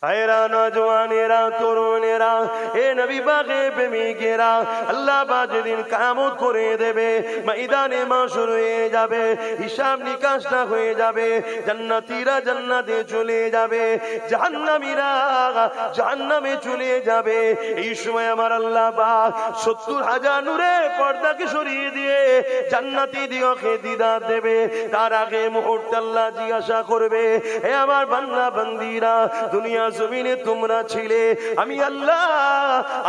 আয়রা নওজওয়ানেরা তরুণেরা এ নবী পাকের প্রেমিকেরা আল্লাহ পাক যেদিন কিয়ামত করে দেবে ময়দানে মাশর হয়ে যাবে হিসাব নিকাশটা হয়ে যাবে জান্নাতীরা জান্নাতে চলে যাবে জাহান্নামীরা জাহান্নামে চলে যাবে এই সময় আমার আল্লাহ পাক ৭০,০০০ নূরের পর্দাকে সরিয়ে দিয়ে জান্নাতি দিগকে দিদার দেবে তার আগে মুহূর্তে আল্লাহ জিজ্ঞাসা করবে হে আমার বান্দা বান্দীরা দুনিয়া জমিনে তোমরা ছিলে আমি আল্লাহ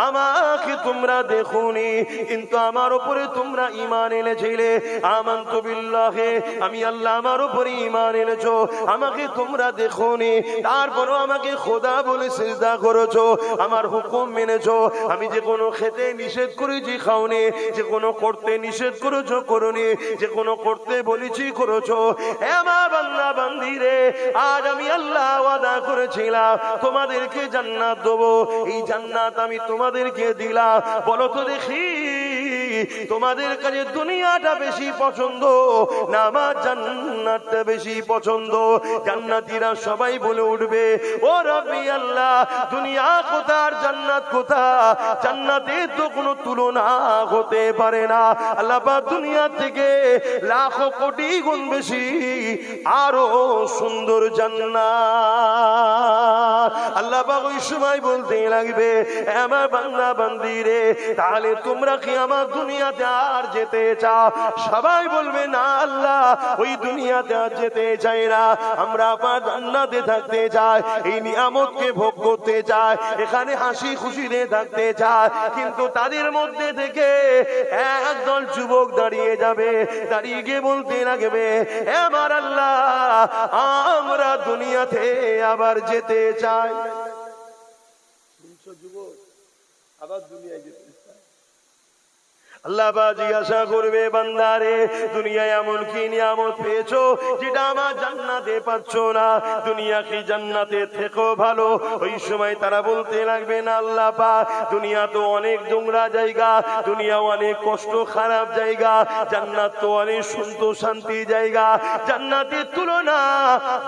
আমাকে তোমরা দেখোনি কিন্তু আমার উপরে তোমরা ঈমান এনেছিলে আমানতু বিল্লাহি আমি আল্লাহ আমার উপরে ঈমান এনেছো আমাকে তোমরা দেখোনি তারপরও আমাকে খোদা বলে সিজদা করেছো আমার হুকুম মেনেছো আমি যে কোনো খেতে নিষেধ করেছি খাওনি যে কোনো করতে নিষেধ করেছো করোনি যে কোনো করতে বলেছি করেছো হে আমার বান্দা বান্দীরে আজ আমি আল্লাহ ওয়াদা করেছিলাম তোমাদেরকে জান্নাত দেবো এই জান্নাত আমি তোমাদেরকে দিলাম বলো তো দেখি তোমাদের কাছে দুনিয়াটা বেশি পছন্দ না আমার জান্নাতটা বেশি পছন্দ জান্নাতীরা সবাই বলে উঠবে ও রব্বি আল্লাহ দুনিয়া কোথা আর জান্নাত কোথা জান্নাতের তো কোনো তুলনা হতে পারে না আল্লাহ পাক দুনিয়া থেকে লাখো কোটি গুণ বেশি আরো সুন্দর জান্নাত আল্লাহ পাক ওই সময় বলতে লাগবে আমার বান্দা বান্দীরে তাহলে তোমরা কি আমার দুনিয়াতে আর যেতে চাও সবাই বলবে না আল্লাহ ওই দুনিয়াতে আর যেতে চাই না আমরা আপনার জান্নাতে থাকতে চাই এই নিয়ামতকে ভোগ করতে চাই এখানে হাসি খুশিতে থাকতে চাই কিন্তু তাদের মধ্যে থেকে একদল যুবক দাঁড়িয়ে যাবে দাঁড়িয়ে গিয়ে বলতে লাগবে আমার আল্লাহ আমরা দুনিয়াতে আবার যেতে চাই যুবক আবার দুনিয়ায় যেতে আল্লাহ পাক জিজ্ঞাসা করবে বান্দারে দুনিয়ায় এমন কি নিয়ামত পেয়েছো যেটা আমার জান্নাতে পাচ্ছ না দুনিয়া কি জান্নাতে থেকেও ভালো ওই সময় তারা বলতে লাগবে না আল্লাহ পাক দুনিয়া তো অনেক নোংরা জায়গা দুনিয়া অনেক কষ্ট খারাপ জায়গা জান্নাত তো অনেক সুন্দর শান্তি জায়গা জান্নাতের তুলনা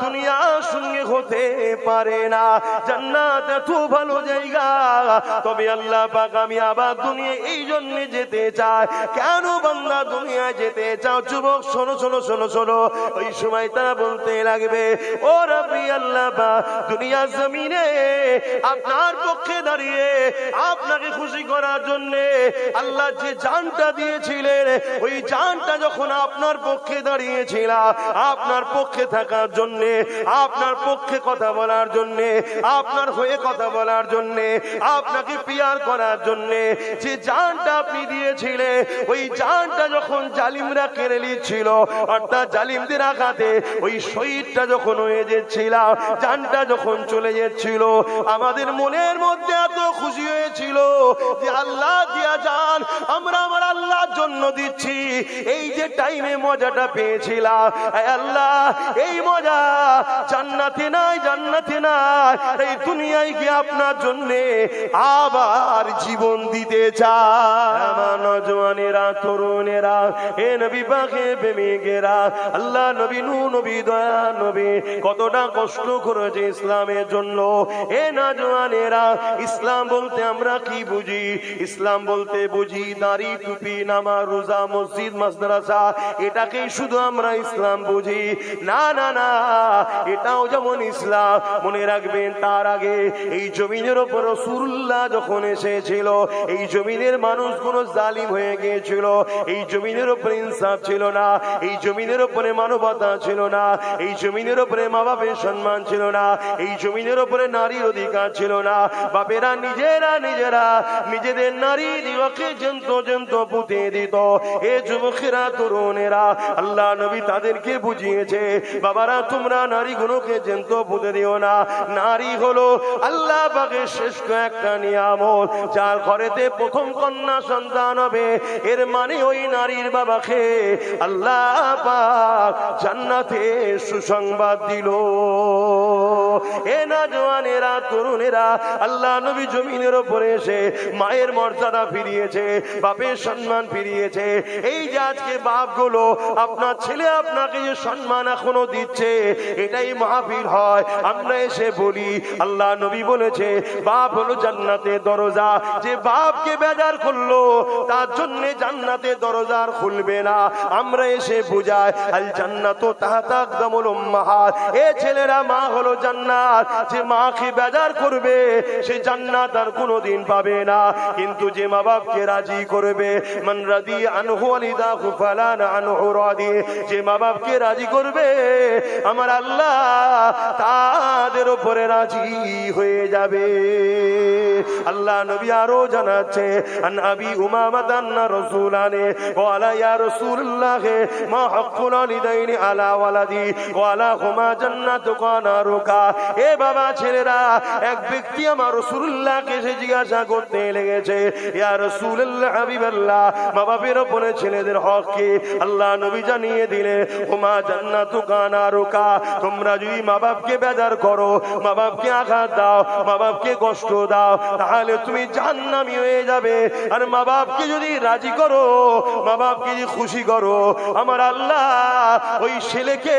দুনিয়ার সঙ্গে হতে পারে না জান্নাত এত ভালো জায়গা তবে আল্লাহ পাক আমি আবার দুনিয়া এই জন্য যেতে কেন বান্দা দুনিয়ায় যেতে চাও যুবক শোনো শোনো শোনো শোনো ওই সময় তারা বলতে লাগবে ও রব্বি আল্লাহ দুনিয়ার জমিনে আপনার পক্ষে দাঁড়িয়ে আপনাকে খুশি করার জন্য আল্লাহ যে জানটা দিয়েছিলেন ওই জানটা যখন আপনার পক্ষে দাঁড়িয়েছিল আপনার পক্ষে থাকার জন্য আপনার পক্ষে কথা বলার জন্য আপনার হয়ে কথা বলার জন্য আপনাকে পিয়ার করার জন্য যে জানটা আপনি দিয়েছিলেন ওই জানটা যখন জালিমরা কেড়ে নিচ্ছিল অর্থাৎ জালিমদের আঘাতে ওই শহীদটা যখন হয়ে যাচ্ছিল জানটা যখন চলে যাচ্ছিল আমাদের মনের মধ্যে এত খুশি হয়েছিল যে আল্লাহ দিয়া জান আমরা আমার আল্লাহর জন্য দিচ্ছি এই যে টাইমে মজাটা পেয়েছিলাম আল্লাহ এই মজা জান্নাতে নাই জান্নাতে নাই এই দুনিয়ায় কি আপনার জন্য আবার জীবন দিতে চায় আমার নওজওয়ানেরা তরুণেরা হে নবী পাকের প্রেমিকেরা আল্লাহ নবী নূহ নবী দয়া নবী কতটা কষ্ট করেছে ইসলামের জন্য হে নওজওয়ানেরা ইসলাম বলতে আমরা কি বুঝি ইসলাম বলতে বুঝি দাড়ি টুপি নামাজ রোজা মসজিদ মাদ্রাসা এটাকেই শুধু আমরা ইসলাম বুঝি না না না এটাও যেমন ইসলাম মনে রাখবেন তার আগে এই জমিনের উপর রাসূলুল্লাহ যখন এসেছিল এই জমিনের মানুষগুলো জালিম হয়ে গিয়েছিল এই জমিনের উপরে ইনসাফ ছিল না এই জমিনের উপরে মানবতা ছিল না এই জমিনের উপরে মা বাপের সম্মান ছিল না এই জমিনের উপরে নারীর অধিকার ছিল না বাপেরা নিজেরা নিজেদের নারী দিগকে জন্ত পুঁতে দিত এ যুবকেরা তরুণেরা আল্লাহ নবী তাদেরকে বুঝিয়েছে বাবারা তোমরা নারীগুলোকে জন্ত পুঁতে দিও না নারী হলো আল্লাহ পাকের শ্রেষ্ঠ একটা নিয়ামত যার ঘরেতে প্রথম কন্যা সন্তান হবে এর মানে ওই নারীর বাবাকে আল্লাহ পাক জান্নাতে সুসংবাদ দিল। এ না জওয়ানেরা, তরুণেরা, আল্লাহ নবী জমিনের উপরে এসে মায়ের মর্যাদা ফিরিয়েছে, বাপের সম্মান ফিরিয়েছে। এই যে আজকে বাপগুলো আপনার ছেলে আপনাকে যে সম্মান এখনো দিচ্ছে, এটাই মাহফিল হয়। আমরা এসে বলি আল্লাহ নবী বলেছে বাপ হলো জান্নাতের দরজা, যে বাপকে বেজার করলো তার জন্য জান্নাতের দরজা আর খুলবে না। আমরা এসে বুঝাই আল জান্নাতু তাহতা আকদামুল উম্মাহাত, এ ছেলেরা মা হলো জান্নাত, যে মাকে বেজার করবে সে জান্নাত আর কোনোদিন পাবে না। কিন্তু যে মা বাপকে রাজি করবে, মান রাদি আনহু ওয়ালিদাহু ফালানা আনহু রাদি, যে মা বাপকে রাজি করবে আমার আল্লাহ তাদের উপরে রাজি হয়ে যাবে। আল্লাহ নবী আরো জানাচ্ছে আন আবি উমামা আন্না রাসূলানে ওয়ালা ইয়া রাসূলুল্লাহ মা হাক্কুল ওয়ালিদাইনি আলা ওয়ালাদি ওয়ালা হুমা জান্নাতুকা নারুকা। এ বাবা ছেলেরা, এক ব্যক্তি আমার রাসূলুল্লাহকে এসে জিজ্ঞাসা করতে লেগেছে, ইয়া রাসূলুল্লাহ হাবিবাল্লাহ, মা বাপের উপরে ছেলেদের হক কি? আল্লাহ নবী জানিয়ে দিলে হুমা জান্নাতুকা নারুকা, তোমরা যদি মা বাপকে বেজার করো, মা বাপকে আঘাত দাও, মা বাপকে কষ্ট দাও, তাহলে তুমি জাহান্নামী হয়ে যাবে। আর মা বাপকে যদি রাজি করো, মা বাপকে যদি খুশি করো, আমার আল্লাহ ওই ছেলেকে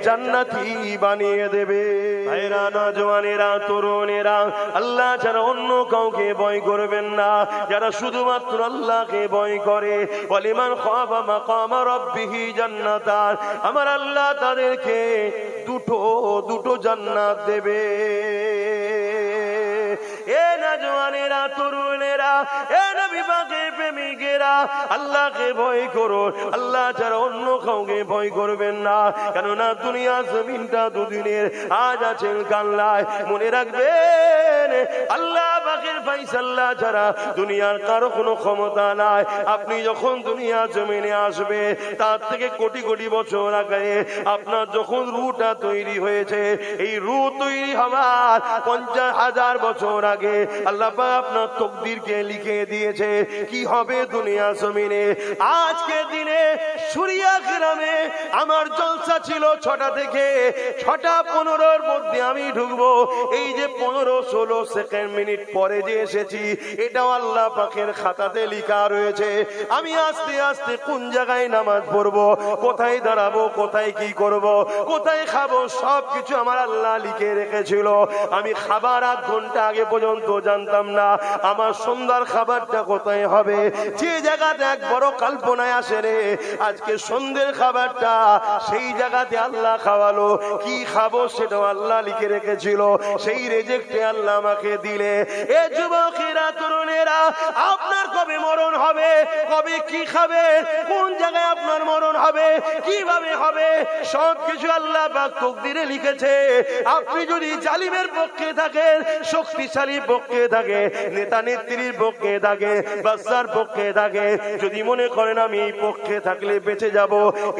জান্নাতি বানিয়ে দেবে। ভাইরা, নওজওয়ানেরা, তরুণেরা, আল্লাহ ছাড়া অন্য কাউকে ভয় করবেন না। যারা শুধুমাত্র আল্লাহকে ভয় করে, ওয়ালিমান খাফা মাকামা রাব্বিহি জান্নাতান, আমার আল্লাহ তাদেরকে দুটো জান্নাত দেবে। এ নওজওয়ানেরা, তরুণেরা, এ নবী পাকের প্রেমিকেরা, আল্লাহকে ভয় করো, আল্লাহ ছাড়া অন্য কাউকে ভয় করবেন না। কেননা দুনিয়া জমিনটা দুদিনের, আজ আছেন কাল্লায়। মনে রাখবেন আল্লাহ পাকের ফায়সালা ছাড়া দুনিয়ার কারো কোনো ক্ষমতা নাই। আপনি যখন দুনিয়া জমিনে আসবে, তার থেকে কোটি কোটি বছর আগে আপনার যখন রুটা তৈরি হয়েছে, এই রু তৈরি হওয়ার 50,000 বছর আগে আল্লাহ পাক আপনার তকদিরকে লিখে দিয়েছে কি হবে দুনিয়া জমিনে। আজকে দিনে সুরিয়া গ্রামে আমার জলসা ছিল 6টা থেকে 6:15 মধ্যে আমি ঢুকবো। এই যে 15-16 সেকেন্ড মিনিট পরে যে এসেছি, এটাও আল্লাহ পাকের খাতাতে লেখা রয়েছে। আমি আস্তে আস্তে কোন জায়গায় নামাজ পড়বো, কোথায় দাঁড়াবো, কোথায় কি করব, কোথায় খাবো, সবকিছু আমার আল্লাহ লিখে রেখেছিল। আমি খাবার 8 ঘন্টা আগে পর্যন্ত জানতাম না আমার সন্ধ্যার খাবারটা কোথায় হবে। যে জায়গাতে এক বড় কল্পনায় আসে রে, আজকে সন্ধ্যের খাবারটা সেই জায়গাতে আল্লাহ খাওয়ালো। কি খাবো সেটাও আল্লাহ লিখে রেখেছিল, সেই রেজেক্টে আল্লাহ আমাকে দিলে। এ যুবকেরা, তরুণেরা, আপনার কবে মরণ হবে, কবে কি খাবে, কোন জায়গায় আপনার মরণ হবে, কিভাবে হবে, সবকিছু আল্লাহ পাক তকদিরে লিখেছে। আপনি যদি জালিমের পক্ষে থাকেন, শক্তিশালী পক্ষে থাকে, নেতা নেত্রীর পক্ষে থাকে, বাদশার পক্ষে থাকে, যদি মনে করেন আমি এই পক্ষে থাকলে বেঁচে যাব,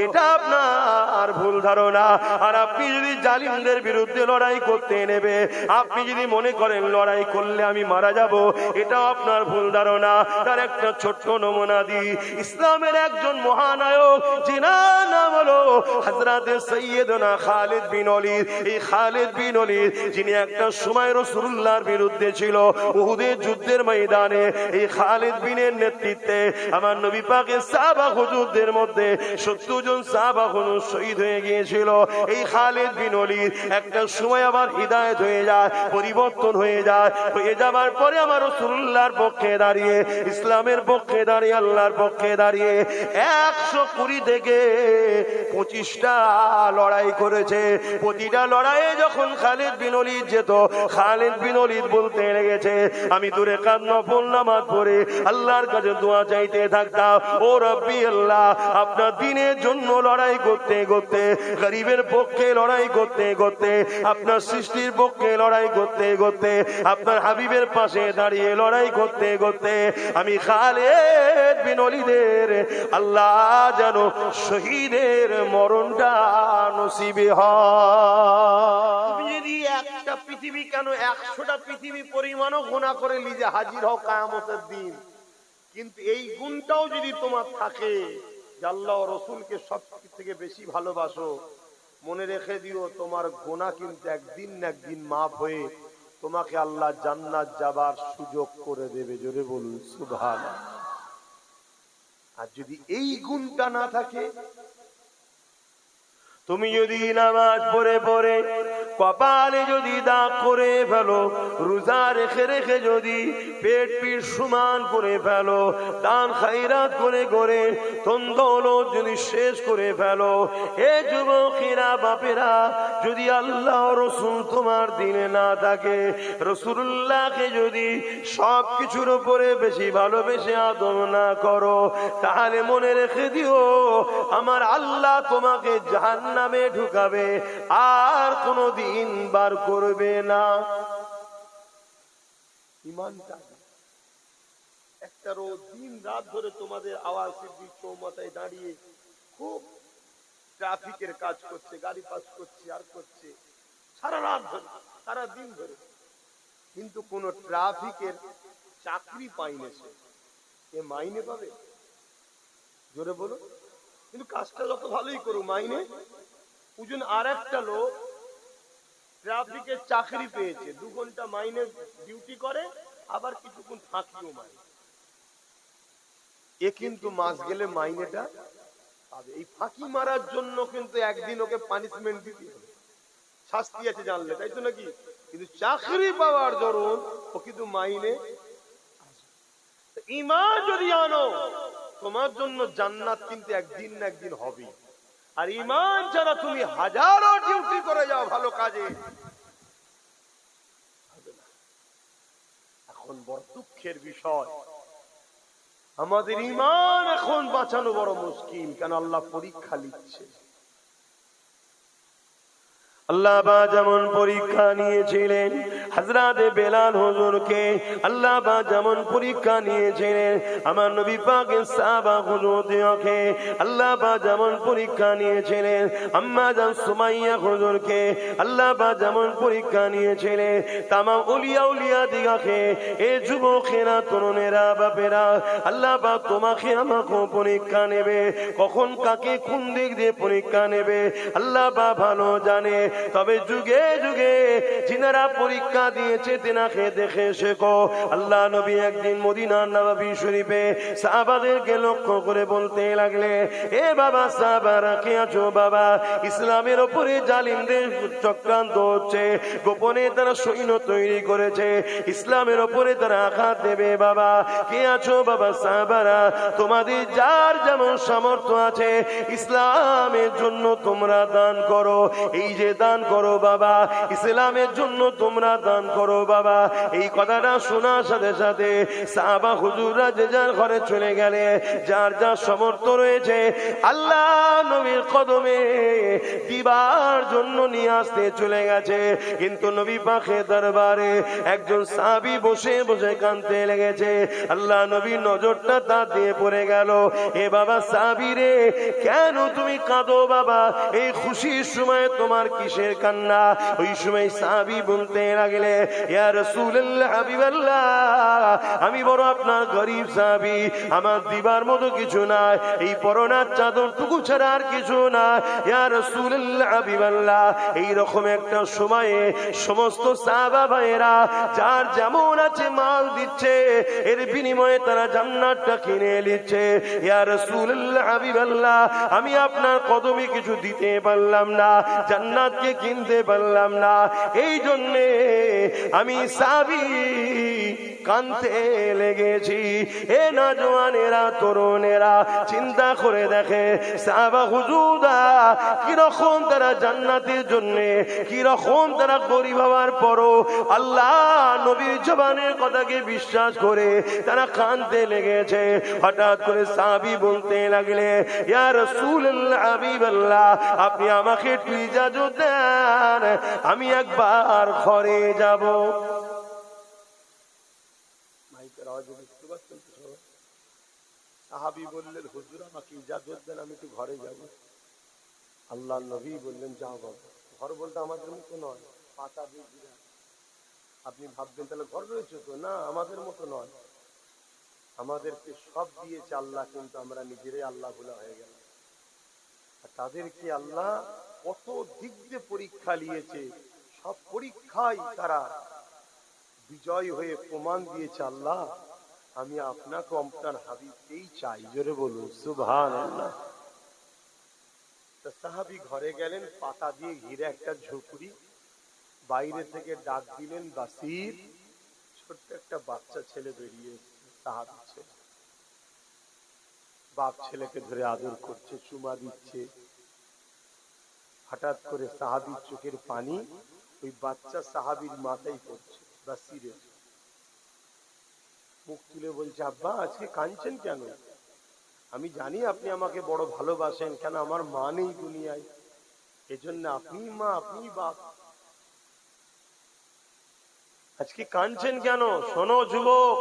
এটা আপনার ভুল ধারণা। আর আপনি যদি জালিমদের বিরুদ্ধে লড়াই করতে নেবে, আপনি যদি মনে করেন লড়াই করলে আমি মারা যাব, এটাও আপনার ভুল ধারণা। তার একটা ছোট্ট নমুনা দিই। ইসলামের একজন মহানায়ক, যিনার নাম হলো হযরত সৈয়দনা খালিদ বিন ওয়ালিদ। এই খালিদ বিন ওয়ালিদ যিনি একটা সময় রাসূলুল্লাহর বিরুদ্ধে ছিল, উহুদের যুদ্ধের ময়দানে এই খালিদ বিনের নেতৃত্বে আমার নবী পাকের সাহাবা হুজুরদের মধ্যে 70 জন সাহাবা হুজুর শহীদ হয়ে গিয়েছিল। এই খালিদ বিন ওয়ালিদ একটা সময় আবার হিদায়াত হয়ে যায়, পরিবর্তন হয়ে যায়। হয়ে যাবার পরে আমার রাসূলুল্লাহর পক্ষে দাঁড়িয়ে, ইসলামের পক্ষে দাঁড়িয়ে, আল্লাহর পক্ষে দাঁড়িয়ে 120 থেকে 25টা লড়াই করেছে। প্রতিটা লড়াইয়ে যখন খালিদ বিন ওয়ালিদ যেত, খালিদ বিন ওয়ালিদ বলতে লেগেছে, আমি দূরে কাজ নফল নামাজ পড়ে আল্লাহর কাছে দোয়া চাইতে থাকতাম, ও রব্বি আল্লাহ, আপনার দ্বীনের জন্য লড়াই করতে করতে, গরিবের পক্ষে লড়াই করতে করতে, আপনার সৃষ্টির পক্ষে লড়াই করতে করতে, আপনার হাবিবের পাশে দাঁড়িয়ে লড়াই করতে করতে আমি খালিদ বিন ওয়ালিদের আল্লাহ যেন শহীদের মরণটা নসিবে হয়। তুমি যদি একটা পৃথিবী কেন 100টা পৃথিবী পরিমাণও গুনাহ করে লিজে হাজির হও কিয়ামতের দিন, কিন্তু এই গুণটাও যদি তোমার থাকে যে আল্লাহ ও রাসূলকে সব থেকে বেশি ভালোবাসো, মনে রেখে দিও তোমার গুনাহ কিন্তু একদিন না একদিন মাফ হয়ে তোমাকে আল্লাহ জান্নাত যাবার সুযোগ করে দেবে। জোরে বলুন সুবহানাল্লাহ। আর যদি এই গুণটা না থাকে, তুমি যদি নামাজ পড়ে পড়ে কপালে যদি দাগ করে ফেলো, রোজা রেখে রেখে যদি পেট পিঠ সমান করে ফেলো, দান খায়রাত করে করে ধন দৌলত যদি শেষ করে ফেলো, এ যুবকেরা বাপেরা, যদি আল্লাহ রসুল তোমার দিনে না থাকে, রসুল্লাহকে যদি সব কিছুর উপরে বেশি ভালোবেসে আদর না করো, তাহলে মনে রেখে দিও আমার আল্লাহ তোমাকে জাহান্নামে ঢুকাবে, আর কোনদিন বার করবে না। ইমানটা একটা রোজ দিন রাত ধরে তোমাদের আওয়াজ সিদ্দিক চৌমাথায় দাঁড়িয়ে খুব ট্রাফিকের কাজ করছে, গাড়ি পাস করছে আর করছে সারা রাত ধরে, সারা দিন ধরে, কিন্তু কোন ট্রাফিকের চাকরি পাইনি সে। এ মাইনে পাবে? জোরে বলো। কিন্তু কাজটা যত ভালোই করুক মাইনে ওজন। আর একটা লোক ট্রাফিকের চাকরি পেয়েছে, 2 ঘন্টা মাইনে ডিউটি করে, আবার কিছুক্ষণ ফাঁকিও মারে, এ কিন্তু মাস গেলে মাইনেটা পাবে। এই ফাঁকি মারার জন্য কিন্তু একদিন ওকে পানিশমেন্ট দিতে হবে, শাস্তি আছে জানলে, তাই তো নাকি? কিন্তু চাকরি পাওয়ার দরুন ও কিন্তু মাইনে। ঈমান যদি আনো তোমার জন্য জান্নাত কিন্তু একদিন না একদিন হবে। আর ঈমান ছাড়া তুমি হাজারো ডিউটি করে যাও ভালো কাজে, এখন বড় দুঃখের বিষয় আমাদের ঈমান এখন বাঁচানো বড় মুশকিল। কেন? আল্লাহ পরীক্ষা নিচ্ছে। আল্লাহ বা যেমন পরীক্ষা নিয়েছিলেন হযরত বেলাল হুজুরকে, আল্লাহ বা যেমন পরীক্ষা নিয়েছিলেন আমার নবী পাকের সাহাবা হুজুরকে, আল্লাহ বা যেমন পরীক্ষা নিয়েছিলেন আম্মা জান সুমাইয়া হুজুরকে, আল্লাহ বা যেমন পরীক্ষা নিয়েছিলেন তামাম ওলিয়া উলিয়া দিগাকে, এ যুবকেরা তরুণেরা বাপেরা, আল্লাহ বা তোমাকে আমাকে পরীক্ষা নেবে। কখন কাকে কোন দিক দিয়ে পরীক্ষা নেবে আল্লাহ বা ভালো জানে। তবে যুগে যুগে যিনারা পরীক্ষা দিয়েছে তেনাকে দেখে শেখো। আল্লাহ নবী একদিন মদিনার নববী শরীফে সাহাবাদেরকে লক্ষ্য করে বলতে লাগলে, এ বাবা সাহাবারা কে আছো বাবা? ইসলামের উপরে জালিমদের চক্রান্ত হচ্ছে, গোপনে তারা সৈন্য তৈরি করেছে, ইসলামের উপরে তারা আঘাত দেবে বাবা। কে আছো বাবা সাহাবারা? তোমাদের যার যেমন সামর্থ্য আছে ইসলামের জন্য তোমরা দান করো। এই যে দান করো বাবা, ইসলামের জন্য তোমরা দান করো বাবা। এই কথাটা শোনার সাথে সাথে সাহাবা হুজুররা যে যার ঘরে চলে গেলে, যার যার সামর্থ্য রয়েছে আল্লাহ নবীর কদমে দিবার জন্য নিয়ে আসতে চলে গেছে। কিন্তু নবী পাকের দরবারে একজন সাহাবী বসে বসে কাঁদতে লেগেছে। আল্লাহ নবীর নজরটা তার দিয়ে পড়ে গেল। এ বাবা সাহাবী রে, কেন তুমি কাঁদো বাবা? এই খুশির সময় তোমার কিসের কান্না? ওই সময় সাহাবী বলতে লাগলে, ইয়া রাসূলুল্লাহ হাবিবাল্লাহ, আমি বড় আপনার গরীব সাহাবী, আমার দিবার মতো কিছু নাই, এই পরনার চাদরটুকু ছাড়া আর কিছু না। ইয়া রাসূলুল্লাহ হাবিবাল্লাহ, এই রকম একটা সময়ে সমস্ত সাহাবা ভাইয়েরা যার যেমন আছে মাল দিচ্ছে, এর বিনিময়ে তারা জান্নাতটা কিনে নিচ্ছে। ইয়া রাসূলুল্লাহ হাবিবাল্লাহ, আমি আপনার কদমে কিছু দিতে পারলাম না, জান্নাতকে কিনতে পারলাম না, এই জন্যে আমি সাহাবী কাঁদতে লেগেছি। এ নওজওয়ানেরা তরুণেরা চিন্তা করে দেখে সাহাবা হুজুররা কিরকম তারা জান্নাতের জন্য, কিরকম তারা গরিব হওয়ার পরও আল্লাহ নবীর জবানের কথাকে বিশ্বাস করে তারা কাঁদতে লেগেছে। হঠাৎ করে সাহাবী বলতে লাগলে, ইয়া রাসূলুল্লাহ হাবিবাল্লাহ, আপনি আমাকে একটু ইজাজত দেন, আমি একবার ঘরে যাব। সাহাবী বললেন, হুজুর আমাকে ইজাজত দেন, আমি একটু ঘরে যাব। আল্লাহ নবী বললেন, যাও বাবা। ঘর বলতে আমাদের মতো নয়, পাতা দিয়ে ঘিরা। আপনি ভাববেন তাহলে ঘর রয়েছে তো, না, আমাদের মতো নয়। আমাদেরকে সব দিয়েছে আল্লাহ, কিন্তু আমরা নিজেরাই আল্লাহ ভোলা হয়ে গেলাম। আর তাদেরকে আল্লাহ কত দিক দিয়ে পরীক্ষা নিয়েছে, সব পরীক্ষায় তারা বিজয় হয়ে প্রমাণ দিয়েছে, আল্লাহ আমি আপনাকে আপনার হাবিবকেই চাই। জোরে বলুন সুবহানাল্লাহ। সাহাবী ঘরে গেলেন, পাতা দিয়ে ঘিরে একটা ঝুপড়ি, বাইরে থেকে ডাক দিলেন বাসির। ছোট্ট একটা বাচ্চা ছেলে বেরিয়ে এসেছে, সাহাবী ছেলে। বাপ ছেলেকে ধরে আদর করছে, চুমা দিচ্ছে। হঠাৎ করে সাহাবীর চোখের পানি ওই বাচ্চা সাহাবীর মাথায় পড়ছে। বাসিরের মুখ তুলে বলছে, আব্বা আজকে কাঁদছেন কেন? আমি জানি আপনি আমাকে বড় ভালোবাসেন, কেন আমার মা নেই দুনিয়ায়, এজন্য আপনি মা আপনি বাপ, আজকে কাঁদছেন কেন? শোনো যুবক,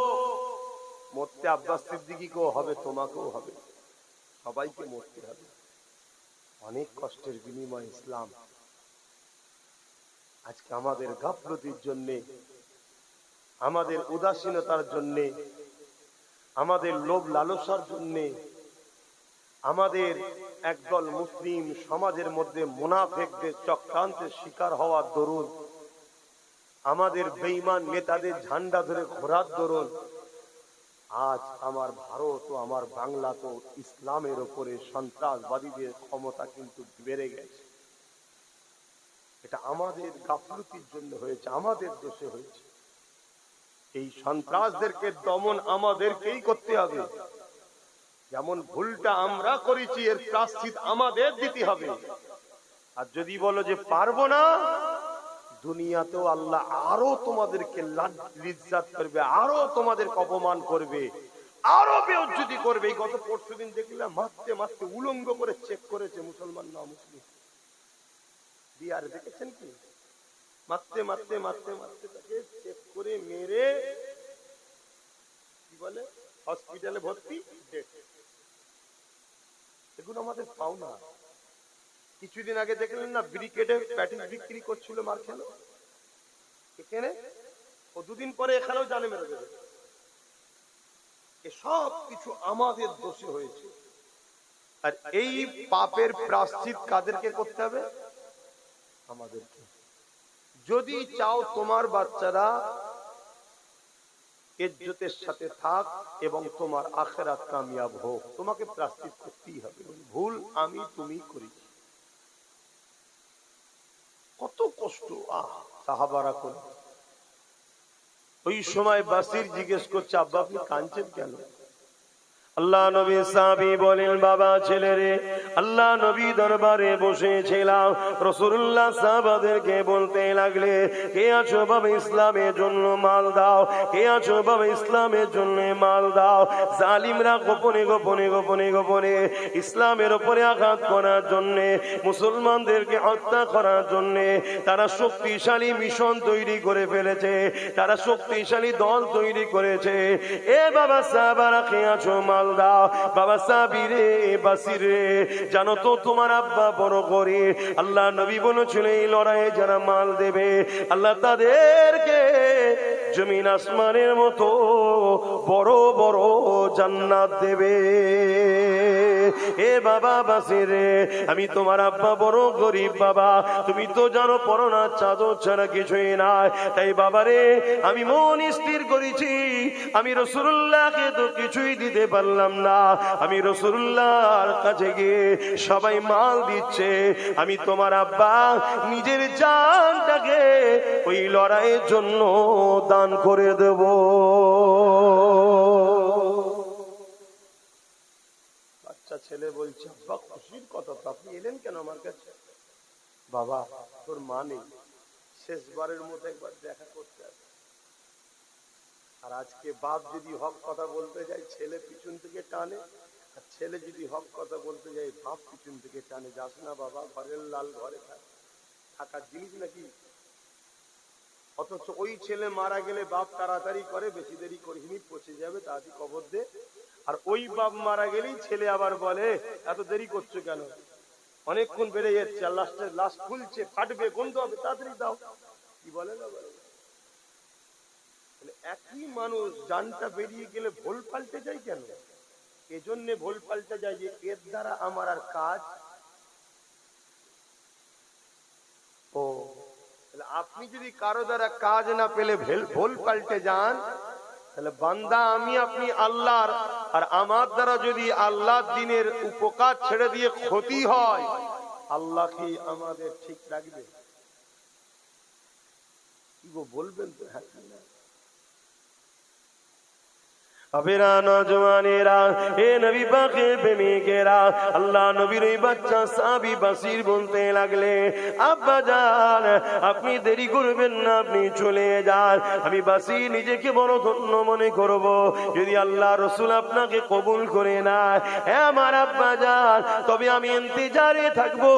মরতে আব্বাস সিদ্দিকীকেও হবে, তোমাকেও হবে, সবাইকে মরতে হবে। অনেক কষ্টের বিনিময় ইসলাম। আজকে আমাদের গাফলতির জন্য, আমাদের উদাসীনতার জন্য, আমাদের লোভ লালসার জন্য, আমাদের একদল মুসলিম সমাজের মধ্যে মুনাফিকদের চক্রান্তের শিকার হওয়ার দরুন, আমাদের বেঈমান নেতাদের ঝান্ডা ধরে ঘোরার দরুন আজ আমার ভারত ও আমার বাংলা তো ইসলামের উপরে সন্ত্রাসবাদীদের ক্ষমতা কিন্তু বেড়ে গেছে। এটা আমাদের গাফলতির জন্য হয়েছে, আমাদের দোষে হয়েছে। এই সন্ত্রাসদেরকে দমন আমাদেরকেই করতে হবে। যেমন ভুলটা আমরা করেছি, এর প্রায়শ্চিত আমাদের দিতে হবে। আর যদি বলো যে পারবো না, দুনিয়াতেও আল্লাহ আরো তোমাদেরকে লিজ্জাত করবে, আরো তোমাদেরকে অপমান করবে, আরো বেইজ্জতি করবে। এই গত পরশুদিন দেখলাম মারতে মারতে উলঙ্গ করে চেক করেছে মুসলমান না মুসলিম। বিহার দেখেছেন কি? মারতে মারতে মারতে মারতে তাকে চেক করে মেরে কি বলে হসপিটালে ভর্তি, ডেট। এগুলো আমাদের পাওনা। কিছুদিন আগে দেখলেন না, ব্রিকেটে প্যাটিস বিক্রি করছিল, মার খেলো এখানে, ও দুদিন পরে এখানেও জানে মেরে দেবে। সব কিছু আমাদের দোষে হয়েছে। আর এই পাপের প্রায়শ্চিত কাদেরকে করতে হবে? আমাদেরকে। যদি চাও তোমার বাচ্চারা ইজ্জতের সাথে থাক এবং তোমার আখিরাত কামিয়াব হোক, তোমাকে প্রায়শ্চিত করতেই হবে। ভুল আমি তুমি করেছি, কত কষ্ট সাহাবারা করে। ওই সময় বাসির জিজ্ঞেস করছে, আব্বা আপনি কাঁদছেন কেন? আল্লাহ নবী সাহাবী বলেন, বাবা ছেলেরে, আল্লাহ নবী দরবারে বসেছিলাম, রাসূলুল্লাহ সাহাবাদেরকে বলতে লাগলে, কে আছো বাবা ইসলামের জন্য মাল দাও, কে আছো বাবা ইসলামের জন্য মাল দাও। জালিমরা গোপনে গোপনে গোপনে গোপনে ইসলামের উপরে আঘাত করার জন্য, মুসলমানদেরকে হত্যা করার জন্য তারা শক্তিশালী মিশন তৈরি করে ফেলেছে, তারা শক্তিশালী দল তৈরি করেছে। এ বাবা সাহাবারা, কে আছো মাল দাও। বাবা সাবিরে বাসিরে, জানো তো তোমার আব্বা বড় করে, আল্লাহ নবী বলেছিল এই লড়াইয়ে যারা মাল দেবে আল্লাহ তাদেরকে জমিন আসমানের মতো বড় বড় জান্নাত দেবে। এ বাবা বাসিরে, আমি তোমার আব্বা বড় গরিব বাবা, তুমি তো জানো পরনা চাদর ছাড়া কিছুই নাই। তাই বাবারে আমি মন স্থির করেছি, আমি রাসূলুল্লাহকে তো কিছুই দিতে পারলাম না, আমি রাসূলুল্লাহর কাছে গিয়ে সবাই মাল দিচ্ছে, আমি তোমার আব্বা নিজের জানটাকে ওই লড়াইয়ের জন্য দান করে দেব। বাচ্চা ছেলে বলছে, আব্বা খুশির কথা তো, আপনি এলেন কেন আমার কাছে? বাবা তোর মা নেই, শেষবারের মতো একবার দেখা করতে আসে। আর আজকে বাপ যদি হক কথা বলতে যায় ছেলে পিছন থেকে টানে, আর ছেলে যদি হক কথা বলতে যায় বাপ পিছন থেকে টানে, যাস না বাবা, ঘরের লাল ঘরে থাকার জিনিস নাকি। অথচ ওই ছেলে মারা গেলে বাপ তাড়াতাড়ি করে, বেশি দেরি করিনি, পচে যাবে, তাড়াতাড়ি কবর দে। আর ওই বাপ মারা গেলেই ছেলে আবার বলে এত দেরি করছো কেন, অনেকক্ষণ বেড়ে যাচ্ছে, আর লাস্টের লাশ ফুলছে, ফাটবে, গন্ধ হবে, তাড়াতাড়ি দাও। কি বলে না বলে? একই মানুষ জানটা বেরিয়ে গেলে ভুল পাল্টে যায় কেন? এজন্য ভুল পাল্টে যায় যে এর দ্বারা আমার আর কাজ আপনি যদি কারো দ্বারা কাজ না পেলে ভুল পাল্টে যান, তাহলে বান্দা আমি আপনি আল্লাহর, আর আমার দ্বারা যদি আল্লাহর দিনের উপকার ছেড়ে দিয়ে ক্ষতি হয়, আল্লাহ কি আমাদের ঠিক রাখবে? কি গো বলবেন তো? হ্যাঁ না? আবেরা নওজওয়ানেরা, এ নবী পাকের প্রেমিকেরা, আল্লাহ নবীর এই বাচ্চা সাহাবী বাসির বলতে লাগলে, আব্বা জান আপনি দেরি করবেন না, আপনি চলে যান। আমি বাসি নিজেকে বড় ধন্য মনে করব যদি আল্লাহ রসুল আপনাকে কবুল করে নেয়। হ্যাঁ আমার আব্বা জান, তবে আমি ইন্তজারে থাকবো।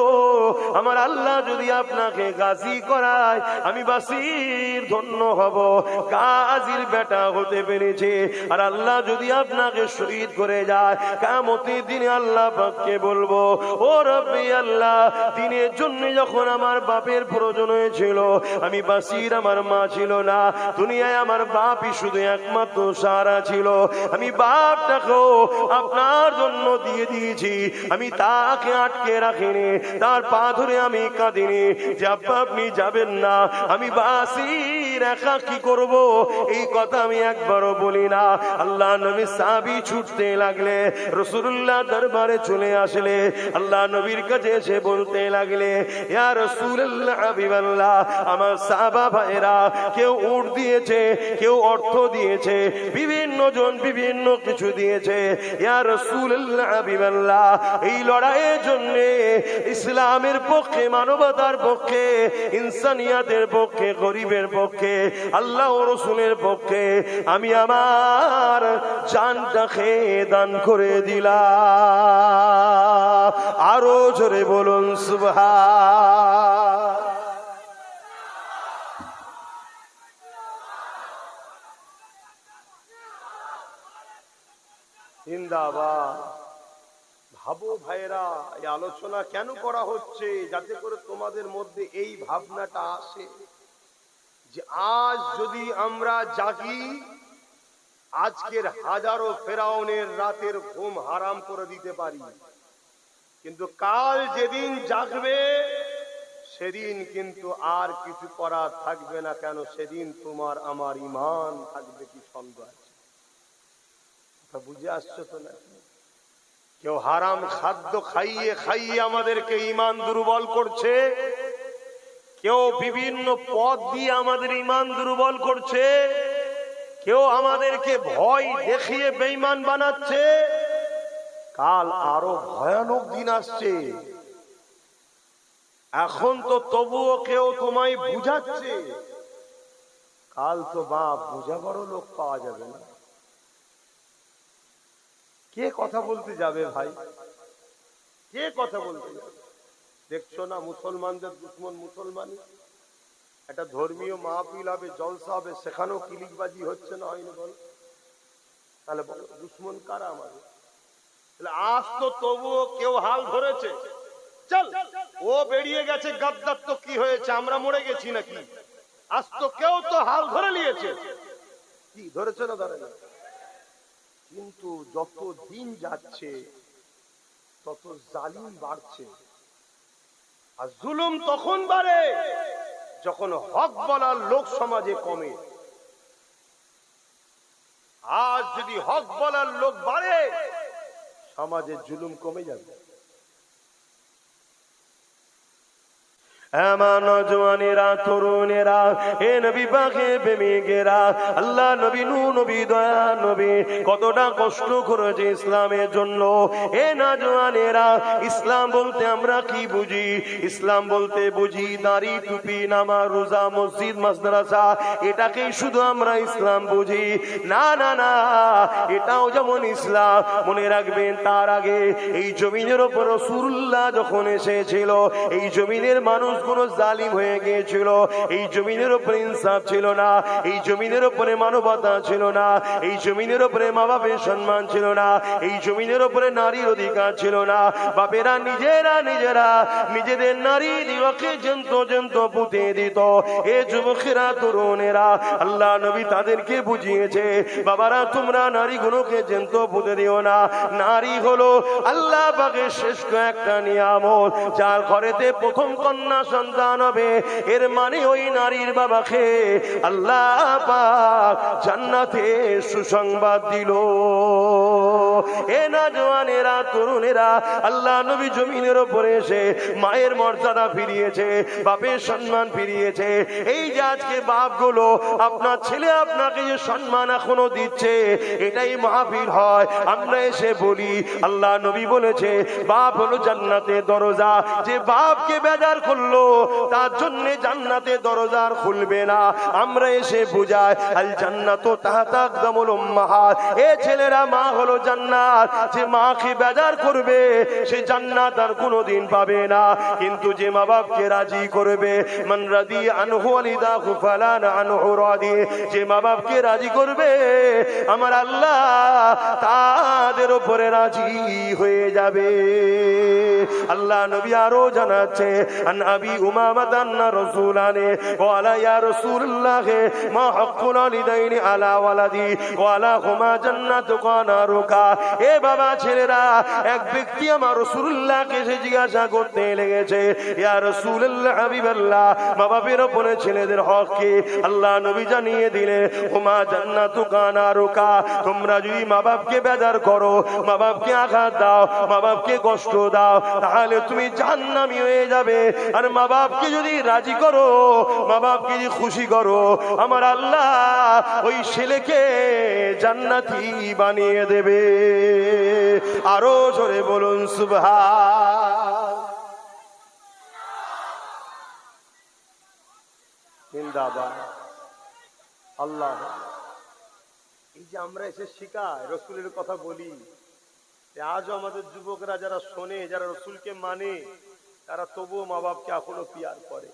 আমার আল্লাহ যদি আপনাকে গাজী করায়, আমি বাসির ধন্য হব, গাজীর বেটা হতে পেরেছে। আর আল্লাহ যদি আপনাকে শহীদ করে যায়, কিয়ামতের দিনে আল্লাহ পাককে বলবো, ও রব্বি আল্লাহ, দিনের জন্য যখন আমার বাপের প্রয়োজন হয়েছিল, আমি বাসির, আমার মা ছিল না দুনিয়ায়, আমার বাপই শুধু একমাত্র সাহারা ছিল। আমি বাপটাকেও আপনার জন্য দিয়ে দিয়েছি, আমি তাকে আটকে রাখিনি, তার পা ধরে আমি কাঁদিনি যে আব্বা আপনি যাবেন না, আমি বাসির একা কি করব, এই কথা আমি একবারও বলি না। আল্লাহ নবী সাহাবী ছুটতে লাগলে, রাসূলুল্লাহ দরবারে চলে আসলে, আল্লাহ নবীর কাছে এসে বলতে লাগলে, ইয়া রাসূলুল্লাহ হাবিবাল্লাহ, আমার সাহাবা ভাইরা কেউ উট দিয়েছে, কেউ অর্থ দিয়েছে, বিভিন্ন জন বিভিন্ন কিছু দিয়েছে। ইয়া রাসূলুল্লাহ হাবিবাল্লাহ, এই লড়াইয়ের জন্য ইসলামের পক্ষে, মানবতার পক্ষে, ইনসানিয়াতের পক্ষে, গরিবের পক্ষে, আল্লাহ ও রাসূলের পক্ষে আমি আমার জানটাকে দান করে দিলাম। আরো জোরে বলুন সুবহান। জিন্দাবাদ। ভাবো ভাইরা, এই আলোচনা কেন করা হচ্ছে? যাতে করে তোমাদের মধ্যে এই ভাবনাটা আসে যে আজ যদি আমরা জাগি, আজকের হাজারো ফেরাউনের রাতের ঘুম হারাম করে দিতে পারি, কিন্তু কাল যেদিন জাগবে সেদিন কিন্তু আর কিছু করার থাকবে না। কেন? সেদিন তোমার আমার ঈমান থাকবে কি সন্দেহ আছে? বুঝে আসছো তো না? কেউ হারাম খাদ্য খাইয়ে খাইয়ে আমাদেরকে ঈমান দুর্বল করছে, কেউ বিভিন্ন পথ দিয়ে আমাদের ঈমান দুর্বল করছে, কেউ আমাদেরকে ভয় দেখিয়ে বেঈমান বানাচ্ছে। কাল আরো ভয়ানক দিন আসছে। এখন তো তবুও কেউ তোমায় বুঝাচ্ছে, কাল তো বাপ বুঝাবারও লোক পাওয়া যাবে না। কে কথা বলতে যাবে ভাই? কে কথা বলতে যাবে? দেখছো না মুসলমানদের দুশ্মন মুসলমানই। একটা ধর্মীয় মাহফিল হবে, জলসা হবে, সেখানেও কিলিকবাজি হচ্ছে না, হয়নি বল? তাহলে বলো দুশ্মন কারা আমাদের? তাহলে আজ তো তবুও কেউ হাল ধরেছে, চল ও বেরিয়ে গেছে, গাদ্দার তো কি হয়েছে, আমরা মরে গেছি নাকি? আজ তো কেউ তো হাল ধরে নিয়েছে। কি ধরেছে না? ধরে না। কিন্তু যত দিন যাচ্ছে তত জালিম বাড়ছে, আর জুলুম তখন বাড়ে যখন হক বলার লোক সমাজে কমে। আজ যদি হক বলার লোক বাড়ে, সমাজে জুলুম কমে যাবে। আমার নওজওয়ানেরা, তরুণেরা, এ নবী পাকের প্রেমিকেরা, আল্লাহ নবী, নূহ নবী, দয়া নবী কতটা কষ্ট করেছে ইসলামের জন্য। এ নওজওয়ানেরা, ইসলাম বলতে আমরা কি বুঝি? ইসলাম বলতে বুঝি দাড়ি, টুপি, নামাজ, রোজা, মসজিদ, মাদ্রাসা, এটাকেই শুধু আমরা ইসলাম বুঝি। না না না, এটাও যেমন ইসলাম, মনে রাখবেন তার আগে এই জমিনের উপর রাসূলুল্লাহ যখন এসেছিল, এই জমিনের মানুষ কোন জালিম হয়ে গিয়েছিল, এই জমিনের উপরে ইনসাফ ছিল না, এই জমিনের উপরে মানবতা ছিল না, এই জমিনের উপরে মা বাপের সম্মান ছিল না, এই জমিনের উপরে নারীর অধিকার ছিল না। বাপেরা নিজেরা নিজেদের নারী দিওয়াকে জন্ত পুঁতে দিত। এ যুবকেরা, তরুণেরা, আল্লাহ নবী তাদেরকে বুঝিয়েছে, বাবারা তোমরা নারীগুলোকে জন্ত পুঁতে দিও না। নারী হলো আল্লাহ পাকের শ্রেষ্ঠ একটা নিয়ামত, যার ঘরেতে প্রথম কন্যা সন্তান হবে, এর মানে ওই নারীর বাবাকে আল্লাহ পাক জান্নাতে সুসংবাদ দিল। এ না জওয়ানেরা, তরুণেরা, আল্লাহ নবী জমিনের উপরে এসে মায়ের মর্যাদা ফিরিয়েছে, বাপের সম্মান ফিরিয়েছে। এই যে আজকে বাপগুলো আপনার ছেলে আপনাকে যে সম্মান এখনো দিচ্ছে, এটাই মাহফিল হয়। আমরা এসে বলি আল্লাহ নবী বলেছে বাপ হলো জান্নাতের দরজা, যে বাপকে বেজার করলো তার জন্য জান্নাতের দরজা আর খুলবে না। আমরা এসে বুঝাই আল জান্নাতু তাহতা আকদামুল উম্মাহাত, এ ছেলেরা মা হলো জান্নাত, যে মাকে বেজার করবে সে জান্নাত আর কোনোদিন পাবে না। কিন্তু যে মা বাপকে রাজি করবে, মান রাদি আনহু ওয়ালিদাহু ফালান আনহু রাদি, যে মা বাপকে রাজি করবে আমার আল্লাহ তাদের উপরে রাজি হয়ে যাবে। আল্লাহ নবী আরো জানাচ্ছে আন আবি উমামা আন্না রাসূলানে ওয়ালা ইয়া রাসূলুল্লাহ মা হাক্কুল ওয়ালিদাইনি আলা ওয়ালাদি ওয়ালা হুমা জান্নাতু কানারুকা। এ বাবা ছেলেরা, এক ব্যক্তি আমার রাসূলুল্লাহকে এসে জিজ্ঞাসা করতে লেগেছে, ইয়া রাসূলুল্লাহ হাবিবাল্লাহ, মা বাপের উপরে ছেলেদের হক কি? আল্লাহ নবী জানিয়ে দিলে হুমা জান্নাতু কানারুকা, তোমরা যদি মা বাপকে বেজার করো, মা বাপকে আঘাত দাও, মা বাপকে কষ্ট দাও, তাহলে তুমি জাহান্নামী হয়ে যাবে। আর মা বাপকে যদি রাজি করো, মা বাপকে যদি খুশি করো, আমার আল্লাহ ওই ছেলেকে জান্নাতি বানিয়ে দেবে। আরো জোরে বলুন সুবহান। জিন্দাবাদ আল্লাহ। এই যে আমরা এসে শিখাই, রসুলের কথা বলি, আজও আমাদের যুবকরা যারা শোনে, যারা রসুলকে মানে, তারা তবুও মা বাপকে এখনো পিয়ার করে।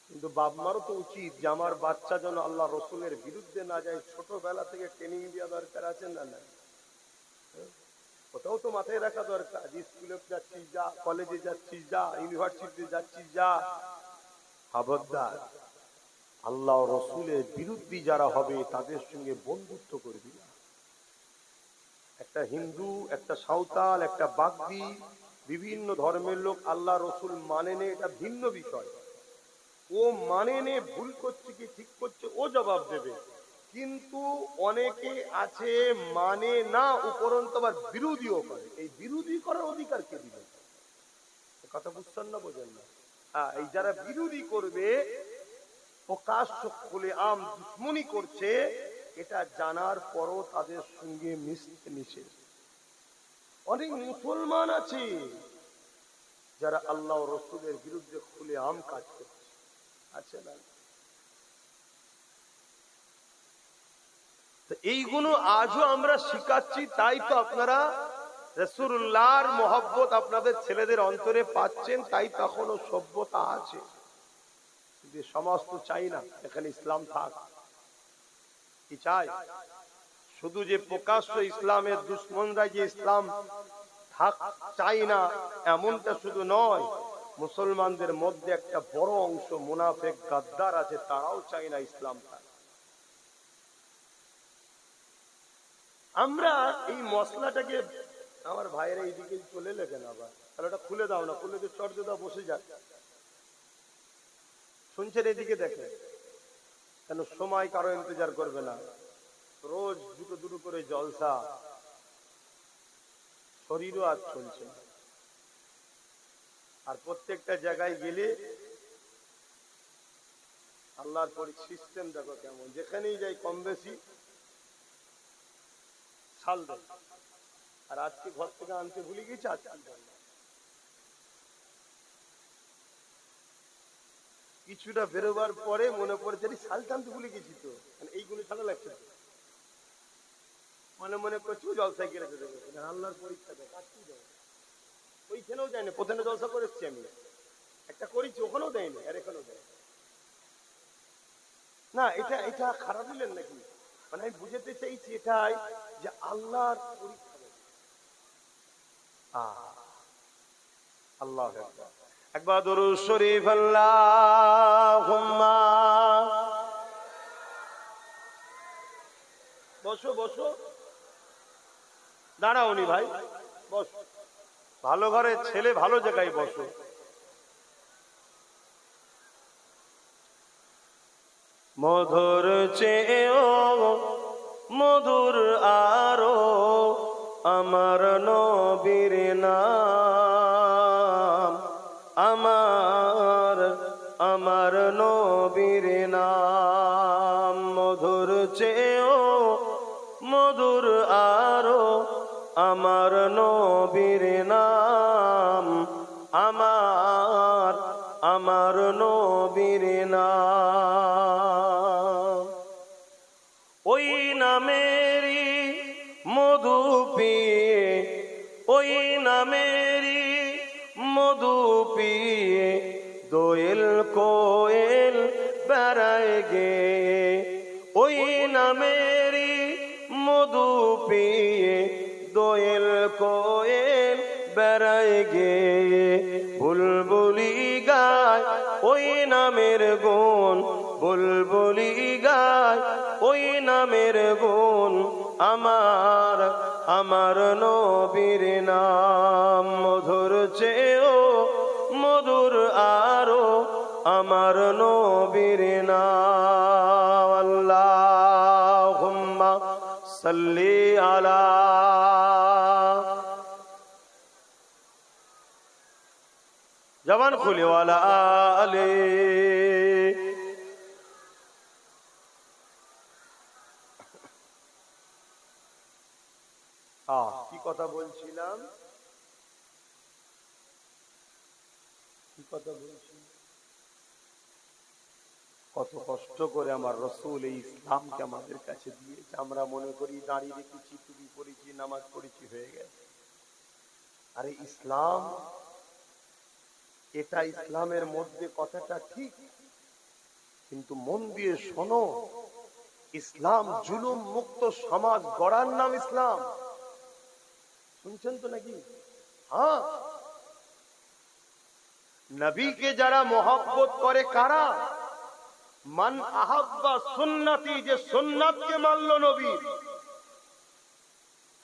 কিন্তু বাপ মারও তো উচিত যে আমার বাচ্চা যেন আল্লাহ রসুলের বিরুদ্ধে না যায়, ছোটবেলা থেকে ট্রেনিং দেওয়া দরকার আছে না? না, ওটাও তো মাথায় রাখা দরকার। স্কুলে যাচ্ছিস যা, কলেজে যাচ্ছিস যা, ইউনিভার্সিটিতে যাচ্ছিস যা, খবরদার আল্লাহ রসুলের বিরুদ্ধে যারা হবে তাদের সঙ্গে বন্ধুত্ব করবি না। একটা হিন্দু, একটা সাঁওতাল, একটা বাগদি, বিভিন্ন ধর্মের লোক আল্লাহ রসুল মানে নে, এটা ভিন্ন বিষয়। ও মানে নে, ভুল করছে কি ঠিক করছে ও জবাব দেবে। কিন্তু অনেকে আছে মানে না, উপরন্ত আবার বিরোধীও করে। এই বিরোধী করার অধিকার কে দিবে? কথা বুঝছেন না, বোঝেন না? এই যারা বিরোধী করবে, প্রকাশ্য খুলে আম দুশ্মনী করছে, এটা জানার পরও তাদের সঙ্গে মিশতে নিষেধ। অনেক মুসলমান আছে যারা আল্লাহ রসুলের বিরুদ্ধে খুলে আম কাজ করছে, আছে না? এইগুলো আজও আমরা শিখাচ্ছি, তাই তো আপনারা রাসূলুল্লাহর মহব্বত আপনাদের ছেলেদের অন্তরে পাচ্ছেন, তাই তো এখনো সভ্যতা আছে। যে সমাজ তো চাই না এখানে ইসলাম থাক, কি চাই? শুধু যে প্রকাশ্য ইসলামের দুশ্মনরা যে ইসলাম থাক চাই না এমনটা শুধু নয়, মুসলমানদের মধ্যে একটা বড় অংশ মুনাফিক গাদ্দার আছে, তারাও চাই না ইসলাম থাক। আমরা এই মশলাটাকে, আমার ভাইয়েরা এইদিকে চলে লেখেন, আবার তাহলে ওটা খুলে দাও না, খুলে তো চর্যদা বসে যাক। শুনছেন? এদিকে দেখেন, কেন সময় কারো ইন্তজার করবে না। রোজ দুটো দুটো করে জলসা, শরীরও আজ চলছে। আর প্রত্যেকটা জায়গায় গেলে আল্লাহর পরে সিস্টেম দেখো কেমন, যেখানেই যাই কম বেশি সাল দেয়। আর আজকে ঘর থেকে আনতে ভুলে গেছি, আজকে কিছুটা বেরোবার পরে মনে পড়েছে শাল টানতে ভুলে গেছি তো, এইগুলো ঠান্ডা লাগছে, মনে মনে করছি জলসায় গেলে আল্লাহর পরীক্ষা দেয়, কাটতেই দেয়। ওইখানেও যায়নি, প্রথমে জলসা করেছি আমি, একটা করেছি, ওখানেও দেয়নি, আর এখানেও দেয় না। এটা খারাপ দিলেন নাকি? মানে আমি বুঝাতে চাইছি এটাই যে আল্লাহর পরীক্ষা দেয়। আল্লাহ একবার দরুদ শরীফ আল্লাহুম্মা। বসো বসো, দাঁড়াওনি ভাই, বসো। ভালো ঘরের ছেলে ভালো জায়গায় বসো। মধুর চেয়েও মধুর আরো আমার নবীর নাম, আমার নবীর নাম। মধুর চেয়েও মধুর আরো আমার নবীর নাম, আমার নবীর নাম। ওই নামেরই মধু পিয়ে, ওই নামেরই মধু পিয়ে দোয়েল কোয়েল বেড়ায় গে। ওই নামেরই মধু পিয়ে দোয়েল কোয়েল বেড়ায় গে। বুলবুলি গায় ওই নামের গুণ, বুলবুলি গায় ওই নামের গুণ, আমার নবীর নাম। মধুর চেয়েও মধুর আরো আমার নবীর নাম। আল্লাহুম্মা সাল্লি আলা জবান খুলে ওয়ালা আলে। কি কথা বলছিলাম, কি কথা বলছিলাম? কত কষ্ট করে আমার রসুল এই ইসলামকে আমাদের কাছে দিয়েছে। আমরা মনে করি দাঁড়িয়ে রেখেছি, টুপি পড়েছি, নামাজ পড়েছি, হয়ে গেছে। আরে ইসলাম, এটা ইসলামের মধ্যে কথাটা ঠিক, কিন্তু মন দিয়ে শোনো, ইসলাম জুলুম মুক্ত সমাজ গড়ার নাম ইসলাম। শুনছেন তো নাকি? হ্যাঁ, নবীকে যারা মহব্বত করে কারা? মান আহাব্বা সুন্নতি, যে সুন্নাতকে মানলো নবী,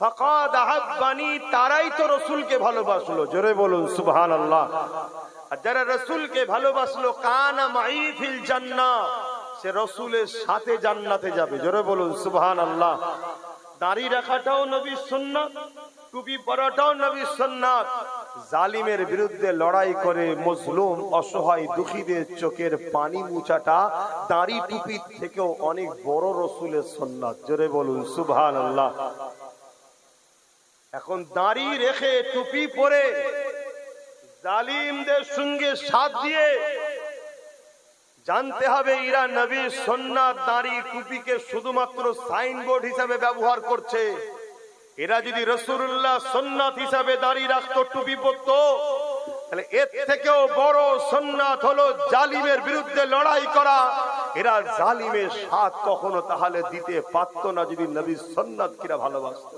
ফাকাদ আহাব্বানি, তারাই তো রসুলকে ভালোবাসলো। জোরে বলুন সুবহানাল্লাহ। আর যারা রসুলকে ভালোবাসলো, কানা মাই ফিল জান্নাহ, সে রসুলের সাথে জান্নাতে যাবে। জোরে বলুন সুবহানাল্লাহ। দাড়ি রাখাটাও নবীর সুন্নাত, টুপি পরাটাও নবীর সুন্নাত। জালিমের বিরুদ্ধে লড়াই করে মজলুম অসহায় দুঃখীদের চোখের পানি মুছাটা দাড়ি টুপি থেকেও অনেক বড় রসুলের সুন্নাত। জোরে বলুন সুবহানাল্লাহ। এখন দাড়ি রেখে টুপি পরে জালিমদের সঙ্গে সাথ দিয়ে জানতে হবে এরা নবীর সুন্নাত দাড়ি টুপিকে শুধুমাত্র সাইনবোর্ড হিসাবে ব্যবহার করছে। এরা যদি রাসূলুল্লাহ সুন্নাত হিসাবে দাড়ি রাখতো, টুপি পরতো, তাহলে এর থেকেও বড় সুন্নাত হলো জালিমের বিরুদ্ধে লড়াই করা। এরা জালিমের সাথ কখনো তাহলে দিতে পারতো না যদি নবীর সুন্নাত কিরা ভালোবাসতো।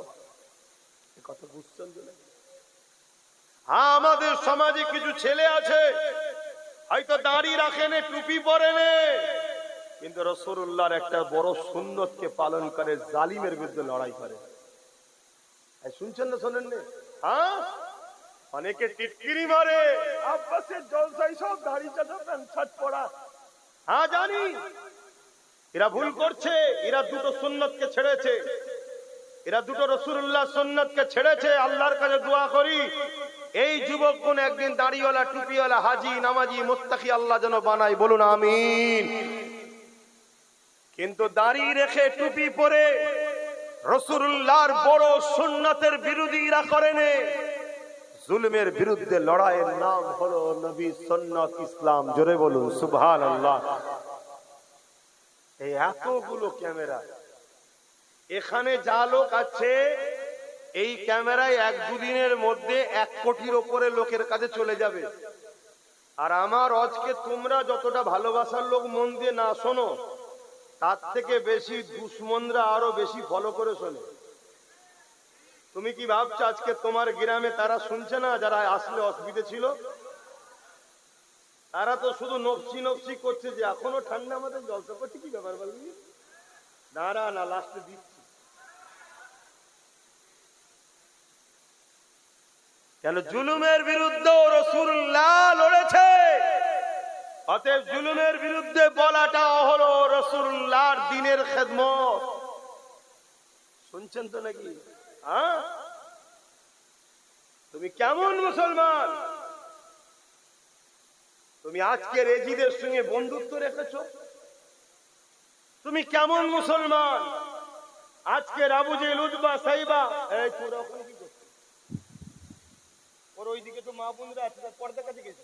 এই কথা বুঝছেন তো? হ্যাঁ, আমাদের সমাজে কিছু ছেলে আছে হয়তো দাড়ি রাখেনে, টুপি পরেনে, কিন্তু রাসূলুল্লাহর একটা বড় সুন্নতকে পালন করে, জালিমের বিরুদ্ধে লড়াই করে। শুনছেন না, শোনেন না? হ্যাঁ, অনেকে টিটকিরি মারে, আব্বাসের জলসাই সব দাড়ি চাচা প্যান্ট শার্ট পরা। হ্যাঁ জানি, এরা ভুল করছে। এরা দুটো সুন্নতকে ছেড়েছে, এরা দুটো রাসূলুল্লাহ সুন্নতকে ছেড়েছে। আল্লাহর কাছে দোয়া করি এই যুবকগণ একদিন দাড়িওয়ালা, টুপিওয়ালা, হাজি, নামাজি, মুত্তাকি আল্লাহ যেন বানায়। বলুন আমিন। কিন্তু দাড়ি রেখে টুপি পরে রাসূলুল্লাহর বড় সুন্নতের বিরোধীরা করেনে। জুলমের বিরুদ্ধে লড়াইয়ের নাম হলো নবী সুন্নাত, ইসলাম। জোরে বলুন সুবহানাল্লাহ। এই এতগুলো ক্যামেরা, এখানে যা লোক আছে, এই ক্যামেরায় এক দুদিনের মধ্যে 1 কোটির ওপরে লোকের কাছে চলে যাবে। আর আমার আজকে তোমরা যতটা ভালোবাসার লোক মন দিয়ে না শোনো, তার থেকে বেশি দুশ্মনরা আরো বেশি ফলো করে শোনে। তুমি কি ভাবছো আজকে তোমার গ্রামে তারা শুনছে না? যারা আসলে অসুবিধে ছিল, তারা তো শুধু নফসি নফসি করছে যে এখনো ঠান্ডা, আমাদের জলসা করছে, কি ব্যাপার বলবি? না লাস্টে দিচ্ছি। কেন? জুলুমের বিরুদ্ধে রাসূলুল্লাহ লড়েছে। অতএব জুলুমের বিরুদ্ধে বলাটা হলো রাসূলুল্লাহর দ্বীনের খেদমত। শুনছেন তো নাকি? হ্যাঁ, তুমি কেমন মুসলমান? তুমি আজকে রেজিদের সঙ্গে বন্ধুত্ব রেখেছো? তুমি কেমন মুসলমান? আজকে আবু জেহেল, উতবা, সাইবা, এই তোরা ওখানে কি করছিস? ওর ওইদিকে তো মা বোনরা আছে, তার পর্দা কাছে গেছি।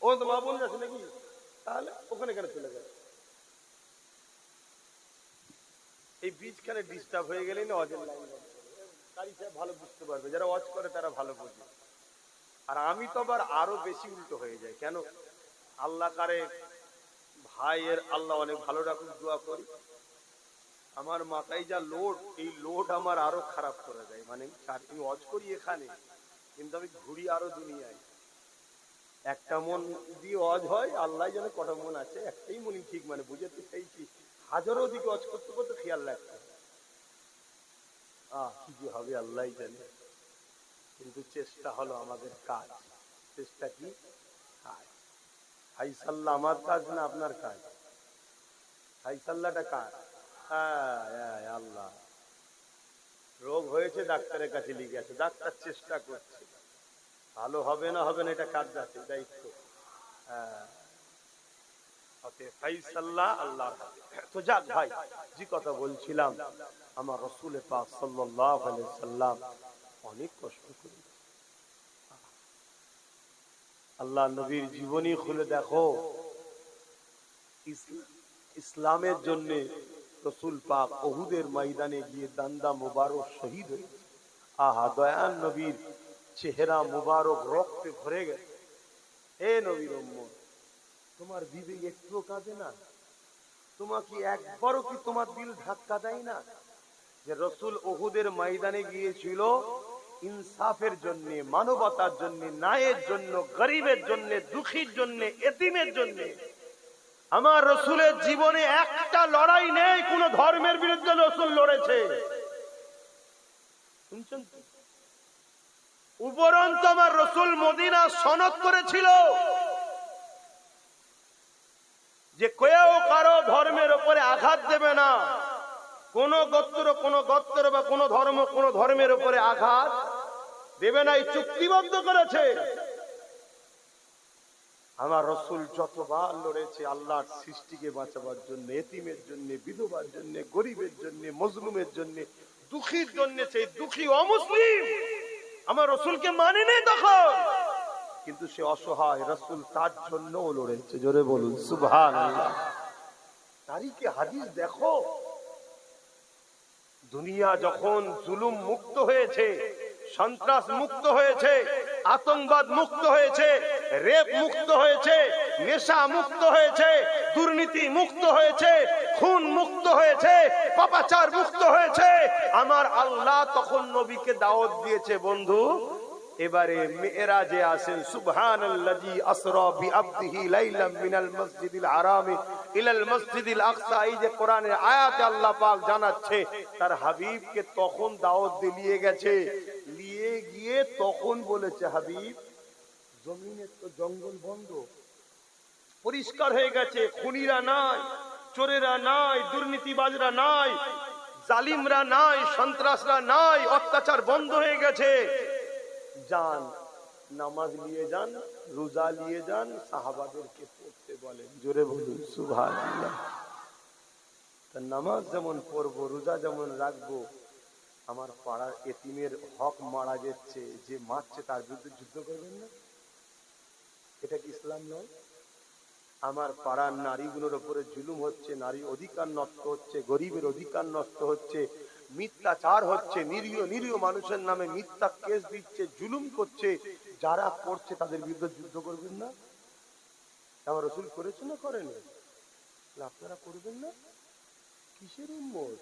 ও তো মা বোনরা আছে নাকি? তাহলে ওখানে কেন চলে গেল? এই বীজখানে ডিস্টার্ব হয়ে গেলেই না অজের লাইন কারি সাহেব ভালো বুঝতে পারবে, যারা ওয়াজ করে তারা ভালো বুঝবে। আর আমি তো আরো বেশি উল্টো হয়ে যায়। কেন? আল্লাহ কারে ভাইয়ের আল্লাহ অনেক ভালো রাখুক, দোয়া করি। আমার মাথায় যা লোড, এই লোড আমার আরো খারাপ করে দেয়। মানে আমি ওয়াজ করি এখানে, কিন্তু আমি ঘুরি আরো দুনিয়ায়। একটা মন দিয়ে ওয়াজ হয়, আল্লাহ জানে কটা মন আছে, একটাই মনই ঠিক, মানে বুঝাতে চাইছি। হাজারো দিকে ওয়াজ করতে করতে খেয়াল রাখতে কি যে হবে আল্লাহ জানে। কিন্তু চেষ্টা হলো আমাদের কাজ। চেষ্টা কি? কাজ। ফাইসাল্লাহ আমার কাজ না আপনার কাজ? ফাইসাল্লাহটা কাজ। আল্লাহ রোগ হয়েছে, ডাক্তারের কাছে লিখে আছে, ডাক্তার চেষ্টা করছে, ভালো হবে না হবে না এটা কার কাছে? দায়িত্ব। ফাইসাল্লাহ আল্লাহর হাতে। তো যাক ভাই, যে কথা বলছিলাম, আমার রাসূল পাক সাল্লাল্লাহু আলাইহি সাল্লাম অনেক কষ্ট করে, আল্লাহ নবীর জীবনী খুলে দেখো, ইসলামের জন্য রাসূল পাক উহুদের ময়দানে গিয়ে দান্দা মুবারক শহীদ হয়েছে। আহা, দয়াল নবীর চেহারা মুবারক রক্তে ভরে গেছে। হে নবীর উম্মত, তোমার বিবেক একটু কাঁদে না? তোমাকে একবারও কি তোমার দিল ধাক্কা দেয় না যে রাসূল উহুদের ময়দানে গিয়েছিল ইনসাফের জন্য, মানবতার জন্য, ন্যায়ের জন্য, গরিবের জন্য, দুঃখীর জন্য, এতিমের জন্য? আমার রাসূলের জীবনে একটা লড়াই নেই কোন ধর্মের বিরুদ্ধে রাসূল লড়েছে। শুনছেন? উপরন্তু আমার রাসূল মদিনা সনদ করেছিল যে কেউ কারো ধর্মের উপরে আঘাত দেবে না, কোন গোত্র বা কোন ধর্মের উপরে আঘাত দেবে না, এই চুক্তিবদ্ধ করেছে। আমার রাসূল যতবার লড়েছে আল্লাহর সৃষ্টিকে বাঁচাবার জন্য, এতিমের জন্য, বিধবার জন্য, গরিবের জন্য, মজলুমের জন্য, দুঃখীর জন্য। সেই দুঃখী অমুসলিম আমার রাসূলকে মানে নেই তখন, কিন্তু সে অসহায়, রাসূল তার জন্যও লড়েছে। জোরে বলুন সুবহানাল্লাহ। তারিখে হাদিস দেখো, দুনিয়া যখন জুলুম মুক্ত হয়েছে, সন্ত্রাস মুক্ত হয়েছে, আতঙ্কবাদ মুক্ত হয়েছে, রেপ মুক্ত হয়েছে, নেশা মুক্ত হয়েছে, দুর্নীতি মুক্ত হয়েছে, খুন মুক্ত হয়েছে, পাপাচার মুক্ত হয়েছে, আমার আল্লাহ তখন নবীকে দাওয়াত দিয়েছে, বন্ধু এবারে মেরাজে আসেন। সুবহানাল্লাযী আসরা বিআবদিহি লাইলাম মিনাল মসজিদিল হারাম ইলাল মসজিদিল আকসা। এই যে কোরআনের আয়াতে আল্লাহ পাক জানাচ্ছে তার হাবিবকে তখন দাওয়াত দিয়ে গেছে। নিয়ে গিয়ে তখন বলেছে, হাবিব জমিনে তো জঙ্গল বন্ধ, পরিষ্কার হয়ে গেছে, খুনিরা নাই, চোরেরা নাই, দুর্নীতিবাজরা নাই, জালিমরা নাই, সন্ত্রাসরা নাই, অত্যাচার বন্ধ হয়ে গেছে। যান, নামাজ নিয়ে যান, রোজা নিয়ে যান, সাহাবাদেরকে পড়তে বলেন। জোরে বলুন সুবহানাল্লাহ। নামাজ যেমন পড়বো, রোজা যেমন রাখবো, আমার পাড়ার এতিমের হক মারা যাচ্ছে, যে মারছে তার বিরুদ্ধে যুদ্ধ করবেন না? এটা কি ইসলাম নয়? আমার পাড়ার নারীগুলোর উপরে জুলুম হচ্ছে, নারী অধিকার নষ্ট হচ্ছে, গরিবের অধিকার নষ্ট হচ্ছে, মিথ্যাচার হচ্ছে, নিরীহ মানুষের নামে মিথ্যা কেস দিচ্ছে, জুলুম করছে, যারা করছে তাদের বিরুদ্ধে যুদ্ধ করবেন না? আমার রাসূল করেছে না করেনি? আপনারা করবেন না? কিসের উম্মত?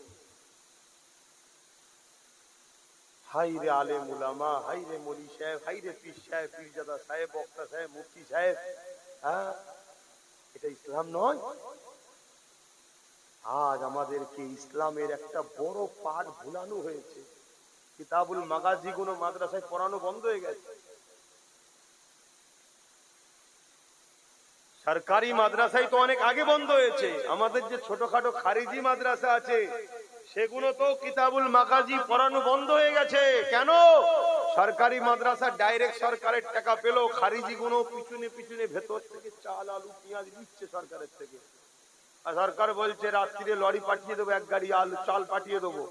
হাই রে আলেম উলামা, হাই রে মৌলী সাহেব, হাই রে পীর সাহেব, পীরজাদা সাহেব, বক্তা সাহেব, মুফতি সাহেব। হ্যাঁ, এটা ইসলাম নয়। আজ আমাদেরকে ইসলামের একটা বড় পাঠ ভুলানো হয়েছে। কিতাবুল মাগাজি গুলো মাদ্রাসায় পড়ানো বন্ধ হয়ে গেছে। সরকারি মাদ্রাসায় তো অনেক আগে বন্ধ হয়েছে। আমাদের যে ছোটখাটো খারিজি মাদ্রাসা আছে সেগুলো তো কিতাবুল মাগাজি পড়ানো বন্ধ হয়ে গেছে। কেন? সরকারি মাদ্রাসা ডাইরেক্ট সরকারের টাকা পেল, খারিজি গুলো পিছনে পিছনে ভেতর থেকে চাল আলু পেঁয়াজ দিচ্ছে সরকারের থেকে। আর সরকার বলছে রাত্রিরে লরি পাঠিয়ে দেবো, এক গাড়ি আলু চাল পাঠিয়ে দেবো।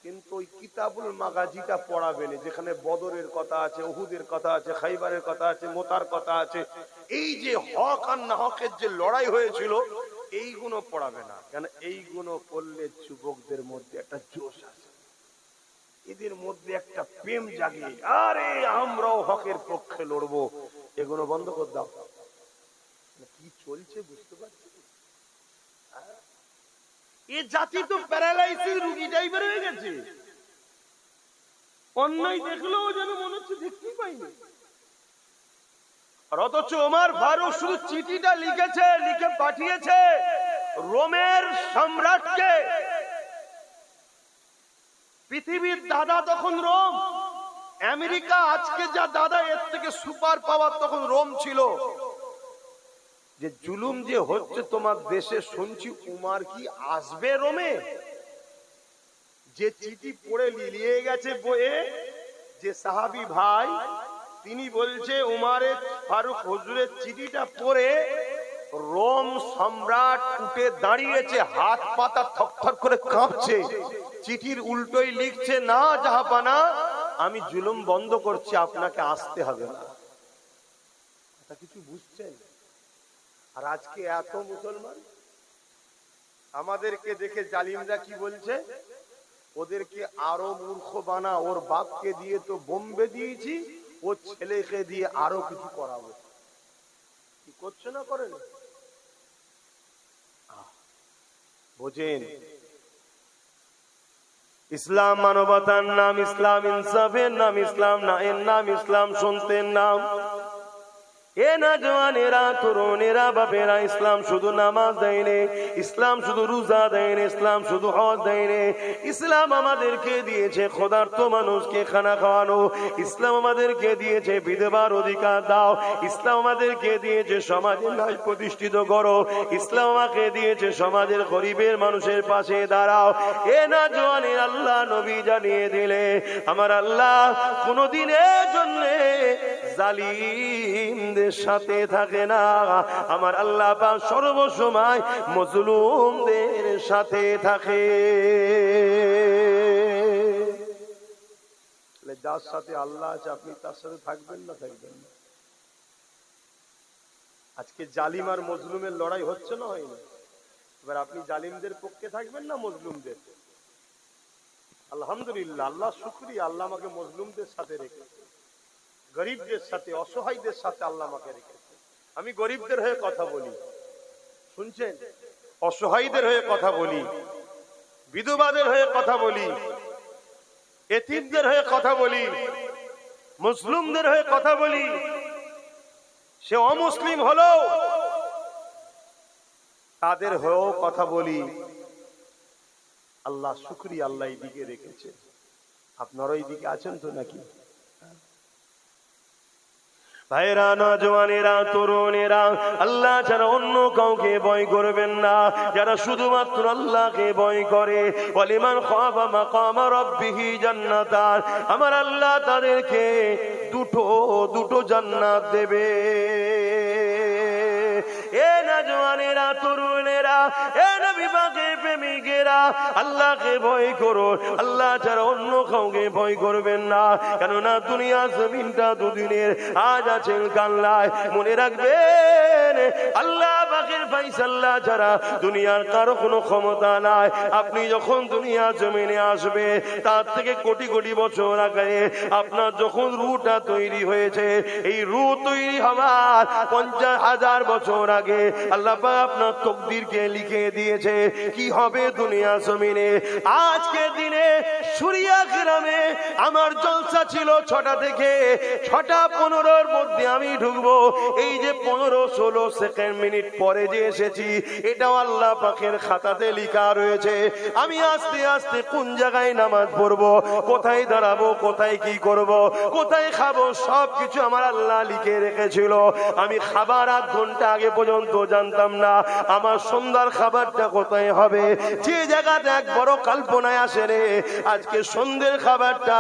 কিন্তু ওই কিতাবুল মাগাজিটা পড়াবে না, যেখানে বদরের কথা আছে, উহুদের কথা আছে, খাইবারের কথা আছে, মোতার কথা আছে। এই যে হক আর না হকের যে লড়াই হয়েছিল এইগুলো পড়াবে না। কেন? এইগুলো পড়লে যুবকদের মধ্যে একটা জোশ আছে, এদের মধ্যে একটা প্রেম জাগে, আরে আমরাও হকের পক্ষে লড়বো। এগুলো বন্ধ করে দাও। কি চলছে বুঝতে পারছি? এই জাতি তো প্যারালাইসিস রোগী টাইপের হয়ে গেছে। অন্যায় দেখলেও যেন মনে হচ্ছে দেখতেই পাইনি। আর অথচ ওমর ফারুক শুধু চিঠিটা লিখেছে, লিখে পাঠিয়েছে রোমের সম্রাটকে। পৃথিবীর দাদা তখন রোম, আমেরিকা আজকে যা দাদা এর থেকে সুপার পাওয়ার তখন রোম ছিল। যে জুলুম যে হচ্ছে তোমার দেশে শুনছি, উমার কি আসবে রোমে? যে চিঠি পড়ে লিলিয়ে গেছে বইয়ে, যে সাহাবী ভাই তিনি বলছে উমারে ফারুক হুজুরের চিঠিটা পড়ে রোম সম্রাট উঠে দাঁড়িয়েছে, হাত পাতা থরথর করে কাঁপছে, চিঠির উল্টোই লিখছে, না জাহাপানা আমি জুলুম বন্ধ করছি, আপনাকে আসতে হবে না। এটা কিছু বুঝছেন? আর আজকে এত মুসলমান আমাদেরকে দেখে জালিমরা কি বলছে, ওদেরকে আরো মূর্খ বানা, ওর বাপকে দিয়ে তো বোম্বে দিয়েছি, ওর ছেলেকে দিয়ে আরো কিছু করাবো। কি করছে না করেন? বোঝেন, ইসলাম মানবতার নাম, ইসলাম ইনসাফের নাম, ইসলাম নায়ের নাম, ইসলাম সন্তের নাম। এ না জওয়ানেরা, তরুণেরা, বাপেরা, ইসলাম শুধু নামাজ দেয়নি, ইসলাম শুধু রোজা দেয়নি, ইসলাম শুধু হজ দেয়নি। ইসলাম আমাদেরকে দিয়েছে ক্ষুধার্ত মানুষকে খানা খাওয়ানো, ইসলাম আমাদেরকে দিয়েছে বিধবার অধিকার দাও, ইসলাম আমাদেরকে দিয়েছে সমাজে ন্যায় প্রতিষ্ঠিত করো, ইসলাম আমাকে দিয়েছে সমাজের গরিবের মানুষের পাশে দাঁড়াও। এ না জওয়ানের আল্লাহ নবী জানিয়ে দিলে আমার আল্লাহ কোনদিনের জন্য জালিমদের সাথে থাকে না, আমার আল্লাহ পাক সর্বসময় মজলুমদের সাথে থাকে। যার সাথে আল্লাহ আছে আপনি তার সাথে থাকবেন না থাকবেন না? আজকে জালিম আর মজলুমের লড়াই হচ্ছে না, হয় না? এবার আপনি জালিমদের পক্ষে থাকবেন না মজলুমদের? আলহামদুলিল্লাহ, আল্লাহ শুকরিয়া, আল্লাহ আমাকে মজলুমদের সাথে রেখেছে, গরিবদের সাথে, অসহায়দের সাথে আল্লাহ আমাকে রেখেছে। আমি গরিবদের হয়ে কথা বলি, শুনছেন? অসহায়দের হয়ে কথা বলি, বিধবাদের হয়ে কথা বলি, এতিমদের হয়ে কথা বলি, মুসলিমদের হয়ে কথা বলি। সে অমুসলিম হলো তাদের হয়েও কথা বলি। আল্লাহ শুকরিয়া, আল্লাহ এই দিকে রেখেছে। আপনারা এই দিকে আছেন তো নাকি? ভাইরা, নওজওয়ানেরা, তরুণেরা, আল্লাহ ছাড়া অন্য কাউকে ভয় করবেন না। যারা শুধুমাত্র আল্লাহকে ভয় করে, ওয়ালিমান খাফা মাকামা রাব্বিহি জান্নাতান, আমার আল্লাহ তাদেরকে দুটো জান্নাত দেবে। এ নওজওয়ানেরা, তরুণেরা, এ নবী পাকের প্রেমিকেরা, আল্লাহকে ভয় করো, আল্লাহ ছাড়া অন্য কাউকে ভয় করবেন না। কেননা দুনিয়া জমিনটা দুদিনের, আজ আছেন কাল্লায়। মনে রাখবেন আল্লাহ পাকের ফায়সালা ছাড়া দুনিয়ার কারো কোনো ক্ষমতা নাই। আপনি যখন দুনিয়া জমিনে আসবে তার থেকে কোটি কোটি বছর আগে আপনার যখন রুটা তৈরি হয়েছে, এই রু তৈরি হওয়ার 50,000 বছর আগে আল্লাহ পাক আপনার তকদিরকে লিখে দিয়েছে কি হবে দুনিয়া জমিনে। আজকে দিনে সুরিয়া গ্রামে আমার জলসা ছিল 6টা থেকে 6:15-র মধ্যে আমি ঢুকবো। এই যে 15, 16, সেকেন্ড মিনিট পরে যে এসেছি এটাও আল্লাহ পাকের খাতাতে লেখা রয়েছে। আমি আস্তে আস্তে কোন জায়গায় নামাজ পড়বো, কোথায় দাঁড়াবো, কোথায় কি করব, কোথায় খাবো, সবকিছু আমার আল্লাহ লিখে রেখেছিল। আমি খাবার আধ ঘন্টা আগে পর্যন্ত জানতাম না আমার সন্ধ্যার খাবারটা কোথায় হবে। যে জায়গাটা এক বড় কল্পনায় আসে রে, আজকে সন্ধ্যের খাবারটা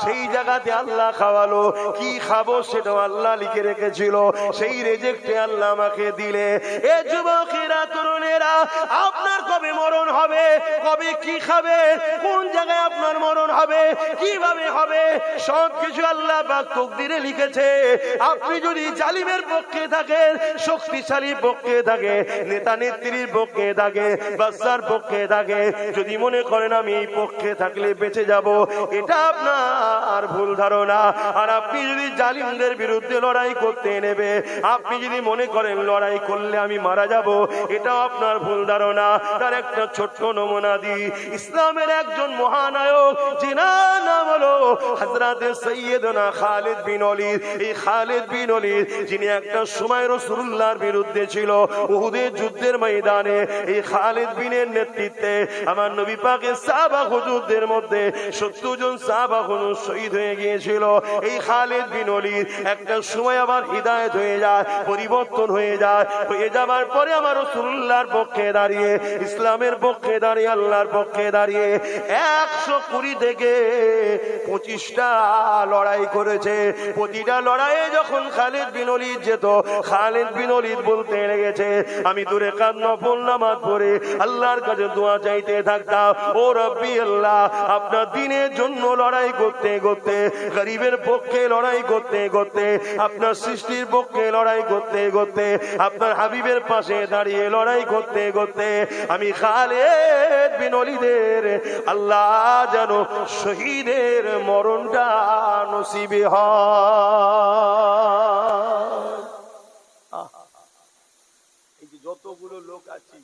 সেই জায়গাতে আল্লাহ খাওয়ালো। কি খাবো সেটাও আল্লাহ লিখে রেখেছিল, সেই রেজেক্টে আল্লাহ আমাকে দিলে। এ যুবকেরা, তরুণেরা, আপনার কবে মরণ হবে, কবে কি খাবে, কোন জায়গায় আপনার মরণ হবে, কিভাবে হবে, সবকিছু আল্লাহ পাক তকদিরে লিখেছে। আপনি যদি জালিমের পক্ষে থাকেন, শক্তিশালী পক্ষে থাকে, নেতা নেত্রীর পক্ষে থাকে, বাচ্চার পক্ষে থাকে, যদি মনে করেন আমি এই পক্ষে থাকলে বেঁচে যাব, এটা আপনার ভুল ধারণা। আর আপনি যদি জালিমদের বিরুদ্ধে লড়াই করতে নেবে, আপনি যদি মনে করেন লড়াই করলে আমি মারা যাব, এটাও আপনার ভুল ধারণা। তার একটা ছোট্ট নমুনা দিই। ইসলামের একজন মহানায়ক, যিনার নাম হলো হযরত সৈয়দনা খালিদ বিন ওলীদ। এই খালিদ বিন ওলীদ যিনি একটা সময় রাসূলুল্লাহর বিরুদ্ধে ছিল, উহুদের যুদ্ধের ময়দানে এই খালিদ বিনের নেতৃত্বে আমার নবী পাকের সাহাবা হুজুরদের মধ্যে 70 জন সাহাবা হুজুর শহীদ হয়ে গিয়েছিল। এই খালিদ বিন ওলীদ একটা সময় আবার হিদায়াত হয়ে যায়, পরিবর্তন হয়ে যায়। হয়ে যাবার পরে আমার রাসূলুল্লাহর পক্ষে দাঁড়িয়ে, ইসলামের পক্ষে দাঁড়িয়ে, আল্লাহর পক্ষে দাঁড়িয়ে 120 থেকে 25টা লড়াই করেছে। প্রতিটা লড়াইয়ে যখন খালিদ বিন ওলীদ যেত, খালিদ বিন ওলীদ বলতে লেগেছে, আমি দূরে কাদ নফল নামাজ পড়ে আল্লাহর কাছে দোয়া চাইতে থাকতাম, ও রব্বি আল্লাহ, আপনার দ্বীনের জন্য লড়াই করতে করতে, গরিবের পক্ষে লড়াই করতে করতে, আপনার সৃষ্টির পক্ষে লড়াই করতে করতে, আপনার হাবিবের পাশে দাঁড়িয়ে লড়াই করতে করতে আমি খালিদ বিন ওলীদের আল্লাহ যেন শহীদের মরণটা নসিবে হয়। এই যে যতগুলো লোক আছি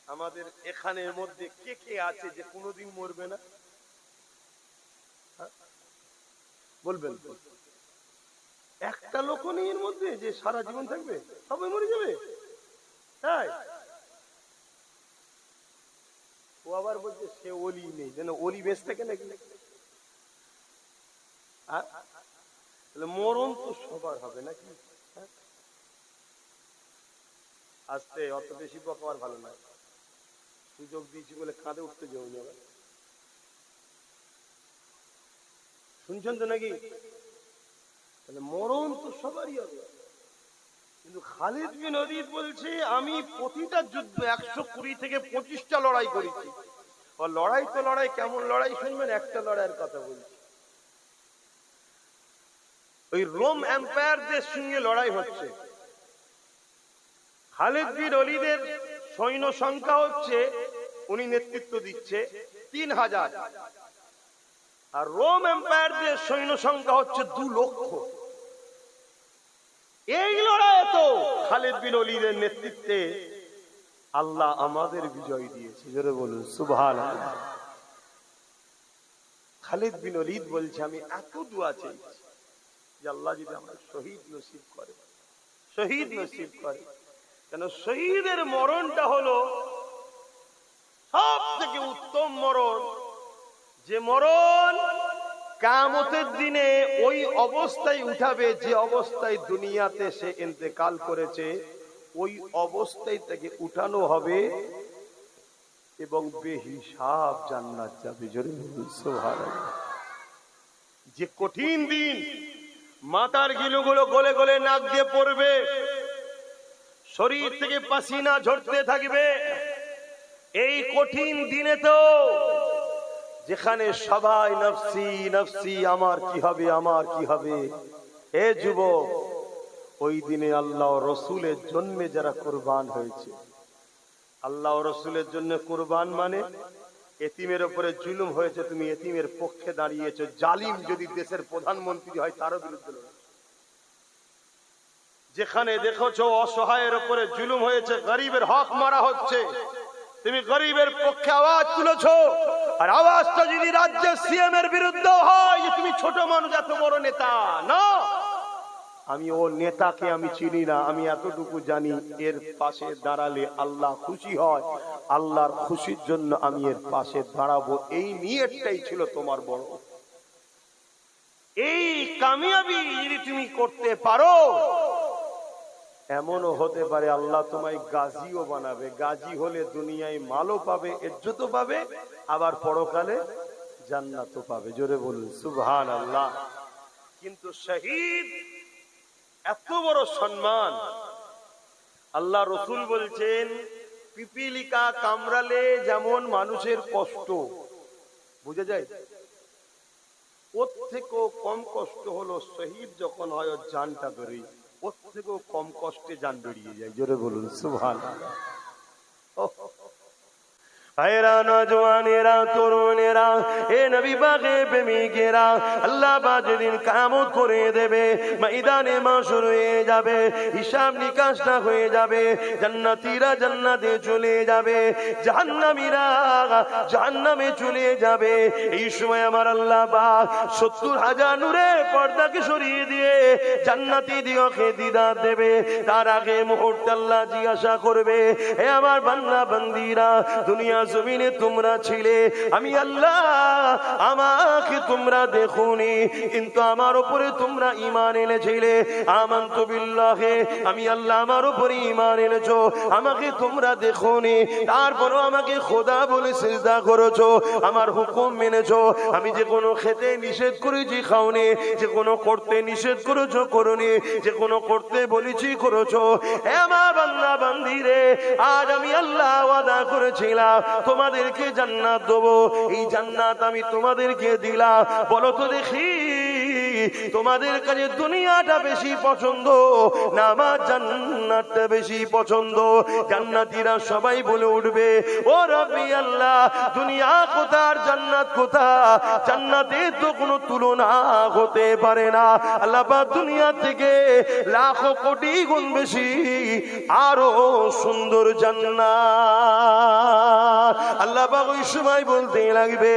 আমাদের এখানের মধ্যে কে কে আছে যে কোনোদিন মরবে না? বলবেন একটা লোক নেই এর মধ্যে যে সারা জীবন থাকবে, সবাই মরে যাবে। তাই ও আবার বলছে সে ওলি নেই, যেন ওলি বেশ থাকে নাকি। মরণ তো সবার হবে নাকি? আস্তে, অত বেশি বকাবার ভালো নয়। সুযোগ দিয়েছি বলে কাঁধে উঠতে যাও যাবে। শুনছেন তো নাকি? তাহলে মরণ তো সবারই হবে। কিন্তু খালিদ বিন ওলীদ বলছে আমি প্রতিটা যুদ্ধ 120 থেকে 25টা লড়াই করেছি। আর লড়াই তো লড়াই, কেমন লড়াই শুনবেন, একটা লড়াইয়ের কথা বলছি। ওই রোম এম্পায়ারদের সঙ্গে লড়াই হচ্ছে। খালিদ বিন ওলীদের সৈন্য সংখ্যা হচ্ছে, উনি নেতৃত্ব দিচ্ছে 3000, আর রোম এম্পায়ারদের সৈন্য সংখ্যা হচ্ছে 2 লক্ষ। এই লড়াইয়ে তো খালিদ বিন ওলীদের নেতৃত্বে আল্লাহ আমাদের বিজয় দিয়েছে। জোরে বলুন সুবহানাল্লাহ। খালিদ বিন ওলীদ বলছে আমি এত দোয়া চাইছি যে আল্লাহ যদি আমার শহীদ নসিব করে, শহীদ নসিব করে। কেন শহীদের মরণটা হলো সব থেকে উত্তম মরণ, যে মরণ কিয়ামতের দিনে ওই অবস্থায় উঠাবে যে অবস্থায় দুনিয়াতে সে ইন্তেকাল করেছে, ওই অবস্থায় তাকে উঠানো হবে এবং বেহিসাব জান্নাত যাবে। জোরে বলুন সুবহানাল্লাহ। যে কঠিন দিন, মাথার গিলুগুলো গলে গলে নাক দিয়ে পড়বে, শরীর থেকে পাসিনা ঝরতে থাকবে। এই কঠিন দিনে তো যেখানে সবাই নফসি নফসি, আমার কি হবে, আমার কি হবে। হে যুবক, ওই দিনে আল্লাহ রসুলের জন্য যারা কুরবান হয়েছে, আল্লাহ রসুলের জন্য কুরবান মানে এতিমের উপরে জুলুম হয়েছে, তুমি এতিমের পক্ষে দাঁড়িয়েছো। জালিম যদি দেশের প্রধানমন্ত্রী হয় তারও বিরুদ্ধে লড়াই। যেখানে দেখেছো অসহায়ের উপরে জুলুম হয়েছে, গরিবের হক মারা হচ্ছে, তুমি গরিবের পক্ষে আওয়াজ তুলেছো। আর আওয়াজটা যদি রাজ্যের সিএম এর বিরুদ্ধে হয় যে তুমি ছোট মানুষ, এত বড় নেতা না, আমি ও নেতাকে আমি চিনি না, আমি এতটুকু জানি এর পাশে দাঁড়ালে আল্লাহ খুশি হয়, আল্লাহর খুশির জন্য আমি এর পাশে দাঁড়াবো। এই নিয়তটাই ছিল তোমার বড়। এই কামিয়াবি যদি তুমি করতে পারো, এমনও হতে পারে আল্লাহ তোমায় গাজীও বানাবে। গাজী হলে দুনিয়ায় মালও পাবে, ইজ্জতও পাবে, আবার পরকালে জান্নাতও পাবে। জোরে বলুন সুবহানাল্লাহ। কিন্তু শহীদ এত বড় সম্মান, আল্লাহ রসুল বলছেন পিপিলিকা কামড়ালে যেমন মানুষের কষ্ট বুঝে যায়, ওর থেকেও কম কষ্ট হলো শহীদ যখন হয় ওর জানটা বেরিয়ে, ওর থেকেও কম কষ্টে জান বেরিয়ে যায়। জোরে বলুন সুবহানাল্লাহ। হায়রা নওজওয়ানেরা, তরুণেরা, এ নবী পাকের প্রেমিকেরা, আল্লাহ পাক যেদিন কিয়ামত করে দেবে, ময়দানে মাশর হয়ে যাবে, হিসাব নিকাশটা হয়ে যাবে, জান্নাতীরা জান্নাতে চলে যাবে, জাহান্নামীরা জাহান্নামে চলে যাবে। এই সময় আমার আল্লাহ পাক 70,000 নূরের পর্দাকে সরিয়ে দিয়ে জান্নাতি দিগকে দিদার দেবে। তার আগে মুহূর্তে আল্লাহ জিজ্ঞাসা করবে, হে আমার বান্দা বান্দীরা, দুনিয়া জমিনে তোমরা ছিলে, আমি আল্লাহ আমাকে তোমরা দেখোনি, কিন্তু আমার উপরে তোমরা ঈমান এনেছিলে। আমানতু বিল্লাহি, আমি আল্লাহ আমার উপরে ঈমান এনেছো, আমাকে তোমরা দেখোনি, তারপরও আমাকে খোদা বলে সিজদা করেছো, আমার হুকুম মেনেছো। আমি যে কোনো খেতে নিষেধ করেছি খাওনি, যে কোনো করতে নিষেধ করেছো করোনি, যে কোনো করতে বলেছি করেছো। হে আমার বান্দা বান্দীরে, আজ আমি আল্লাহ ওয়াদা করেছিলাম তোমাদেরকে জান্নাত দেবো, এই জান্নাত আমি তোমাদেরকে দিলাম। বলো তো দেখি তোমাদের কাছে দুনিয়াটা বেশি পছন্দ না আমার জান্নাতটা বেশি পছন্দ? জান্নাতীরা সবাই বলে উঠবে, ও রব্বি আল্লাহ, দুনিয়া কোথার জান্নাত কোথা? জান্নাতে তো কোনো তুলনা হতে পারে না। আল্লাহ পাক দুনিয়া থেকে লাখো কোটি গুণ বেশি আরো সুন্দর জান্নাত। আল্লাহ পাক ওই সময় বলতে লাগবে,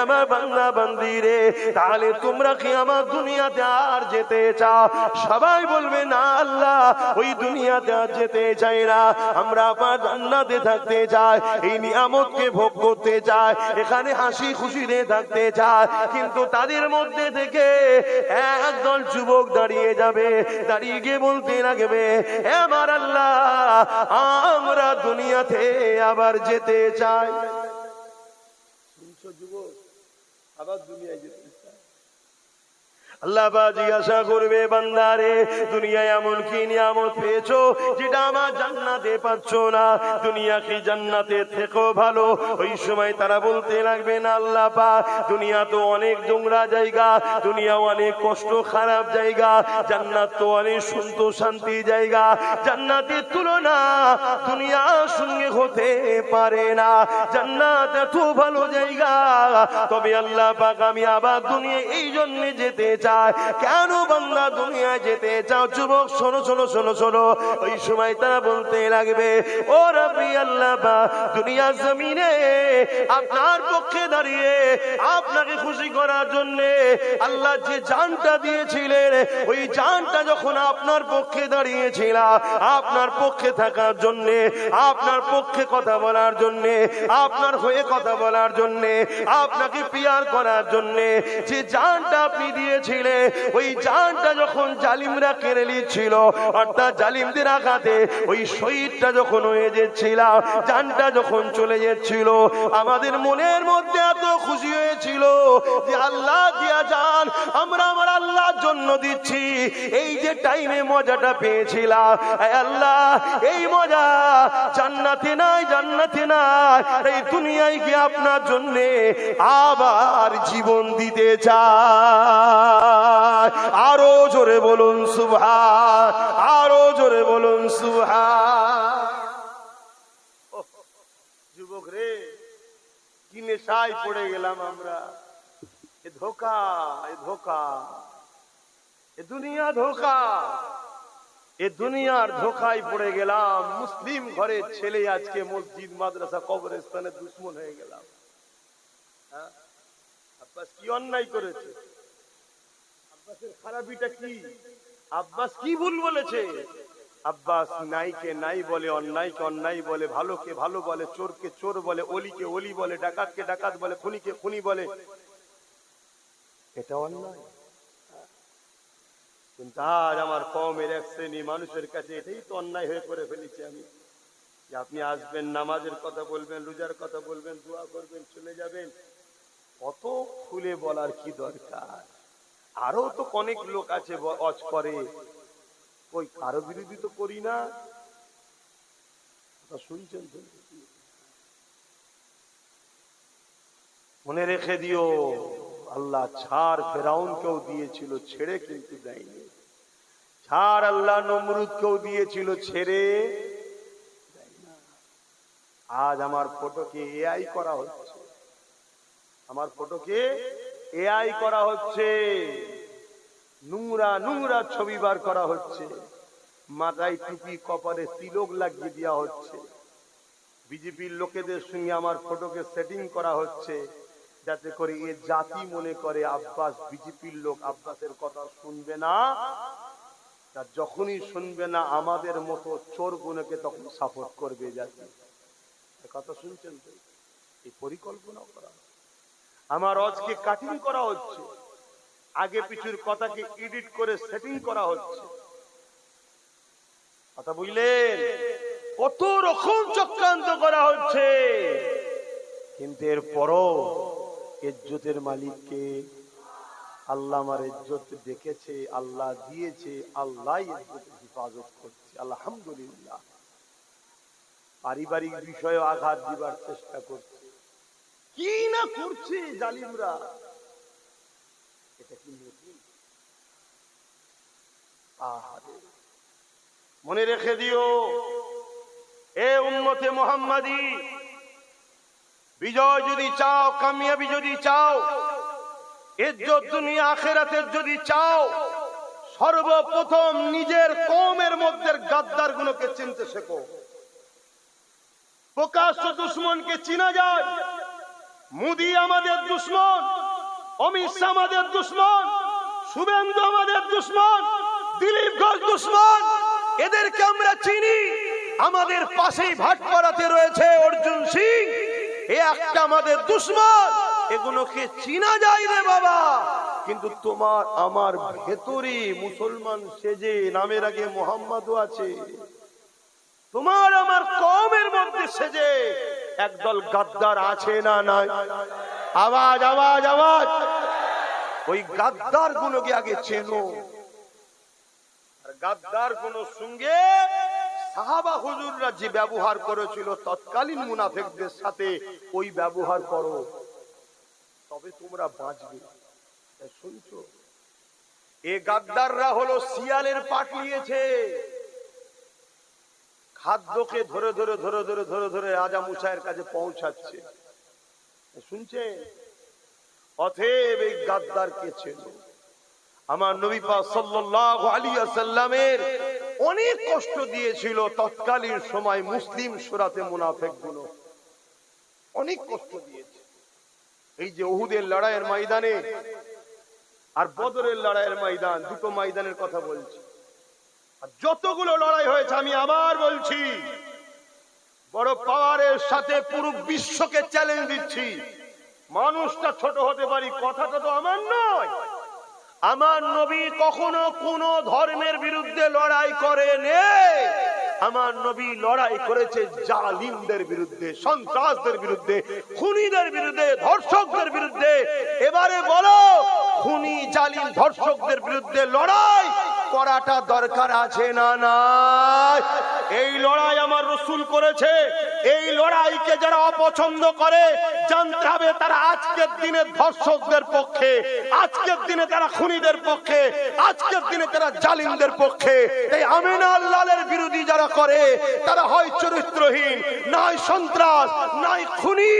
আমার বান্দা বান্দিরে, তাহলে তোমরা কি আমার দুনিয়াতে আর যেতে চাও? সবাই বলবে, না আল্লাহ, ওই দুনিয়াতে আর যেতে চাই না, আমরা আপনার জান্নাতে থাকতে চাই, এই নিয়ামতকে ভোগ করতে চাই, এখানে হাসি খুশিতে থাকতে চাই। কিন্তু তাদের মধ্যে থেকে একদল যুবক দাঁড়িয়ে যাবে, দাঁড়িয়ে গিয়ে বলতে লাগবে, আমার আল্লাহ, আমরা দুনিয়াতে আবার যেতে চাই। শুনছো যুবক, আবার দুনিয়ায় যেতে চাই। আল্লাহ পাক জিজ্ঞাসা করবে, বান্দারে, দুনিয়ায় এমন কি নিয়ামত পেয়েছো যেটা আমার জান্নাতে পাচ্ছ না? দুনিয়া কি জান্নাতের থেকেও ভালো? ওই সময় তারা বলতে লাগবে, না আল্লাহ পাক, দুনিয়া তো অনেক নোংরা জায়গা, দুনিয়া অনেক কষ্ট খারাপ জায়গা, জান্নাত তো অনেক সুন্দর শান্তি জায়গা, জান্নাতের তুলনা দুনিয়ার সঙ্গে হতে পারে না, জান্নাত এত ভালো জায়গা। তবে আল্লাহ পাক, আমি আবার দুনিয়া এই জন্য যেতে চাই। কেন বান্দা দুনিয়ায় যেতে চাও? যুবক শোনো শোনো শোনো শোনো। ওই সময় তারা বলতে লাগবে, ও রব্বি আল্লাহ পাক, দুনিয়ার জমিনে আপনার পক্ষে দাঁড়িয়ে আপনাকে খুশি করার জন্য আল্লাহ যে জানটা দিয়েছিলেন, ওই জানটা যখন আপনার পক্ষে দাঁড়িয়েছিল, আপনার পক্ষে থাকার জন্য, আপনার পক্ষে কথা বলার জন্য, আপনার হয়ে কথা বলার জন্য, আপনাকে পিয়ার করার জন্য যে জানটা আপনি দিয়েছিলেন, ওই জানটা যখন জালিমরা কেড়ে নিচ্ছিল, অর্থাৎ জালিমদের আঘাতে ওই শহীদটা যখন হয়ে যাচ্ছিল, জানটা যখন চলে যাচ্ছিল, আমাদের মনের মধ্যে এত খুশি হয়েছিল যে আল্লাহ দিয়া জান আমরা আমার আল্লাহর জন্য দিচ্ছি। এই যে টাইমে মজাটা পেয়েছিলাম, আল্লাহ, এই মজা জান্নাতে নাই, জান্নাতে নাই, এই দুনিয়ায় গিয়ে আপনার জন্য আবার জীবন দিতে চাই। আরো জোরে বলুন সুবহান, আরো জোরে বলুন সুবহান। যুবক রে, কি নেশায় পড়ে গেলাম আমরা। এ ধোকা, এ ধোকা, এ দুনিয়া ধোকা, এ দুনিয়ার ধোকায় পড়ে গেলাম। মুসলিম ঘরের ছেলে আজকে মসজিদ মাদ্রাসা কবরস্থানে দুশ্মন হয়ে গেলাম। হ্যাঁ, আব্বাস কি অন্যায় করেছে? আব্বাসের খারাপিটা কি? আব্বাস কি ভুল বলেছে? আব্বাস নাইকে নাই বলে, অন্যায়কে অন্যায় বলে, ভালোকে ভালো বলে, চোরকে চোর বলে, অলিকে অলি বলে, ডাকাতকে ডাকাত বলে, খুনিকে খুনি বলে। এটা অন্যায়। কিন্তু আজ আমার কওমের এক শ্রেণী মানুষের কাছে এটাই তো অন্যায় হয়ে করে ফেলেছি আমি, যে আপনি আসবেন, নামাজের কথা বলবেন, রোজার কথা বলবেন, দোয়া করবেন, চলে যাবেন। কত খুলে বলার কি দরকার? আরো তো অনেক লোক আছে ওয়াজ করে, ওই কারো বিরোধী তো করি না। শুনছেন তো? মনে রেখে দিও, আল্লাহ ছাড় ফেরাউনকেও দিয়েছিল, ছেড়ে কিন্তু দেয়নি। ছাড় আল্লাহ নমরুদকেও দিয়েছিল, ছেড়ে দেয় না। আজ আমার ফটোকে এআই করা হচ্ছে, আমার ফটোকে এআই করা হচ্ছে, নোংরা নোংরা ছবি বার করা হচ্ছে, মাথায় টুপি কপালে তিলক লাগিয়ে দেওয়া হচ্ছে, বিজেপির লোকেদের সঙ্গে আমার ফটোকে সেটিং করা হচ্ছে, যাতে করে এ জাতি মনে করে আব্বাস বিজেপির লোক, আব্বাসের কথা শুনবে না। তা যখনই শুনবে না, আমাদের মতো চোর গুণকে তখন সাপোর্ট করবে জাতি। কথা শুনছেন তো? এই পরিকল্পনা করা, আমার আজকে কাটিং করা হচ্ছে, আগে পিছুর কথাকে এডিট করে সেটিং করা হচ্ছে। কথা বুঝলেন? কত রকম চক্রান্ত করা হচ্ছে, কিন্তু এরপরও ইজ্জতের মালিককে আল্লাহ। আমার ইজ্জত দেখেছে, আল্লাহ দিয়েছে, আল্লাহ ইজ্জতের হেফাজত করছে, আলহামদুলিল্লাহ। পারিবারিক বিষয়ে আঘাত দিবার চেষ্টা করছে, কি না করছে জালিমরা। এটা কি নতুন? মনে রেখে দিও, এ উম্মতে মুহাম্মাদি, বিজয় যদি চাও, কামিয়াবি যদি চাও, ইজ্জত দুনিয়া আখিরাতের যদি চাও, সর্বপ্রথম নিজের কওমের মধ্যে গাদ্দার গুলোকে চিনতে শেখো। প্রকাশ্য দুশ্মনকে চিনা যায়। মোদি আমাদের দুশ্মন, অমিত শাহ আমাদের দুশ্মন, শুভেন্দু আমাদের দুশ্মন, দিলীপ ঘোষ দুশ্মন, এদেরকে আমরা চিনি। আমাদের পাশেই ভাটপাড়াতে রয়েছে অর্জুন সিং, এ একটা আমাদের দুশ্মন। এগুলোকে চিনা যায় রে বাবা। কিন্তু তোমার আমার ভেতরে মুসলমান সেজে নামের আগে মোহাম্মদও আছে, তোমার আমার কওমের মধ্যে সেজে একদল গাদ্দার আছে না নাই? আওয়াজ আওয়াজ আওয়াজ। ওই গাদ্দার গুলোকে আগে চেনো, আর গাদ্দার গুলোর সঙ্গে সাহাবা হুজুররা যে ব্যবহার করেছিল তৎকালীন মুনাফিকদের সাথে, ওই ব্যবহার করো, তবে তোমরা বাঁচবে। শুনছো? এ গাদ্দাররা হলো শিয়ালের পাট নিয়েছে, খাদ্যকে ধরে ধরে ধরে ধরে ধরে ধরে রাজা মুসাইয়ের কাছে পৌঁছাচ্ছে। শুনছে? অতএব এই গাদ্দারকে চেনো। আমার নবী পাক সাল্লাল্লাহু আলাইহি ওয়াসাল্লামের অনেক কষ্ট দিয়েছিল তৎকালীন সময় মুসলিম সুরাতে মুনাফিকগুলো, অনেক কষ্ট দিয়েছে। এই যে উহুদের লড়াইয়ের ময়দানে আর বদরের লড়াইয়ের ময়দান, দুটো ময়দানের কথা বলছি। আর যতগুলো লড়াই হয়েছে, আমি আবার বলছি, বড় পাওয়ারের সাথে পুরো বিশ্বকে চ্যালেঞ্জ দিচ্ছি। মানুষটা ছোট হতে পারি, কথাটা তো আমার নয়। আমার নবী কখনো কোন ধর্মের বিরুদ্ধে লড়াই করেনি। আমার নবী লড়াই করেছে জালিমদের বিরুদ্ধে, সন্ত্রাসদের বিরুদ্ধে, খুনিদের বিরুদ্ধে, ধর্ষকদের বিরুদ্ধে। এবারে বলো, খুনি জালিম ধর্ষকদের বিরুদ্ধে লড়াই করাটা দরকার আছে না নাই? এই লড়াই আমার রাসূল করেছে। এই লড়াইকে যারা অপছন্দ করে, জানতে হবে তারা আজকের দিনে ধর্ষকদের পক্ষে, আজকের দিনে তারা খুনিদের পক্ষে, আজকের দিনে তারা জালিমদের পক্ষে। এই আমিনা আল্লাহর বিরোধী যারা করে, তারা হয় চরিত্রহীন, নাই সন্ত্রাস, নাই খুনি,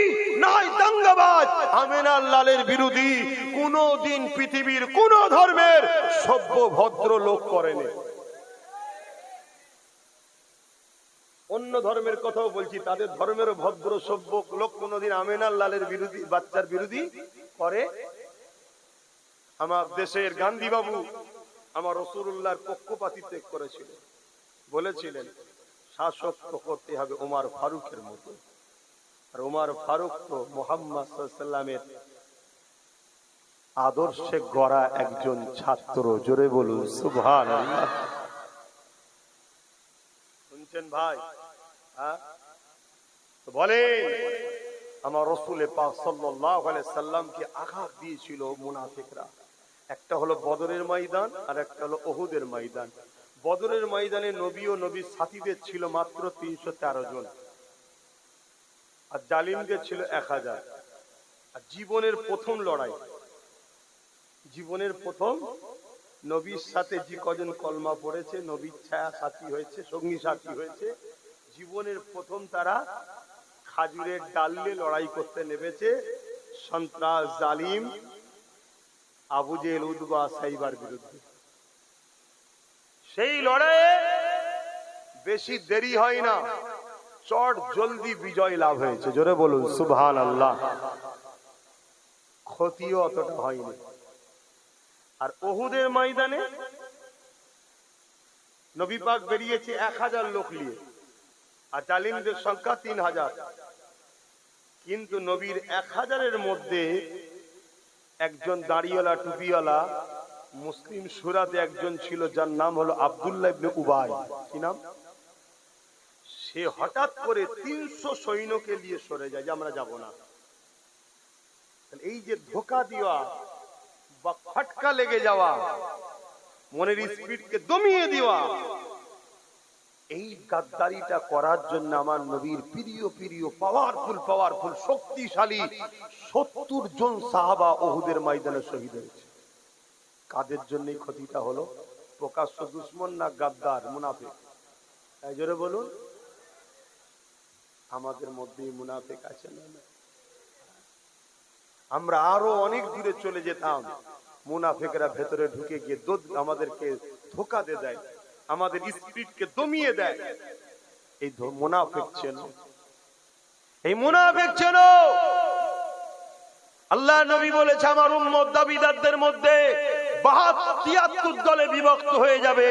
নাই দাঙ্গাবাজ। আমিনা আল্লাহর বিরোধী কোনদিন পৃথিবীর কোন ধর্মের সভ্য ভদ্র লোক করেনি। অন্য ধর্মের কথাও বলছি, তাদের ধর্মের ভদ্র সভ্য লোক কোনদিন আমিনা আল্লাহর বিরোধী বাচ্চার বিরোধী করে? আমার দেশের গান্ধী বাবু আমার রাসূলুল্লাহর পক্ষপাতিত্ব করেছিলেন, বলেছিলেন শাসক তো করতে হবে ওমর ফারুকের মতো। আর ওমর ফারুক তো মুহাম্মদ সাল্লাল্লাহু আলাইহি ওয়াসাল্লামের আদর্শে গড়া একজন ছাত্র। জোরে বলুন সুবহানাল্লাহ। শুনছেন ভাই? হ্যাঁ, তো বলেন আমার রাসূল পাক সাল্লাল্লাহু আলাইহি সাল্লামকে আঘাত দিয়েছিল মুনাফিকরা। একটা হলো বদরের ময়দান আর একটা হলো উহুদের ময়দান। বদরের ময়দানে নবী ও নবীর সাথীদের ছিল মাত্র 313 জন, আর জালিমদের ছিল 1000। আর জীবনের প্রথম লড়াই, জীবনের প্রথম নবীর সাথে যে কজন কলমা পড়েছে, নবীর ছায়া সাথী হয়েছে, সঙ্গী সাথী হয়েছে, জীবনের প্রথম তারা খাজুরের ডালে লড়াই করতে নেমেছে সন্ত্রাস জালিম আবু জেহেল উতবা সাইবার বিরুদ্ধে। সেই লড়াইয়ে বেশি দেরি হয় না, চট জলদি বিজয় লাভ হয়েছে। জোরে বলুন সুবহানাল্লাহ। ক্ষতিও অতটা হয়নি। আর উহুদের ময়দানে নবী পাক বেরিয়েছে 1000 লোক নিয়ে, আর জালিমদের সংখ্যা 3000। কিন্তু নবীর 1000-এর মধ্যে একজন দাড়িওয়ালা টুপিওয়ালা মুসলিম সুরাতে একজন ছিল, যার নাম হলো আব্দুল্লাহ ইবনে উবাই। কি নাম? সে হঠাৎ করে 300 সৈন্যকে নিয়ে সরে যায় যে আমরা যাব না। এই যে ধোঁকা দেওয়া বা খটকা লেগে যাওয়া, মনের স্পিডকে দমিয়ে দেওয়া, এই গাদ্দারিটা করার জন্য আমার নবীর প্রিয় প্রিয় পাওয়ারফুল শক্তিশালী 70 জন সাহাবা উহুদের ময়দানে শহীদ হয়েছে। কাদের জন্য এই ক্ষতিটা হলো? প্রকাশ্য দুশমন না গাদ্দার মুনাফিক? তাই জোরে বলুন। আমাদের মধ্যে মুনাফিক আছে না? আমরা আরো অনেক দূরে চলে যেতাম, মুনাফিকরা ভেতরে ঢুকে গিয়ে আমাদেরকে ধোঁকা দিয়ে দেয়, আমাদের স্পিরিটকে দমিয়ে দেয়। এই মুনাফিক চেনো, এই মুনাফিক চেনো। আল্লাহ নবী বলেছে আমার উম্মত দাবিদারদের মধ্যে 73 দলে বিভক্ত হয়ে যাবে।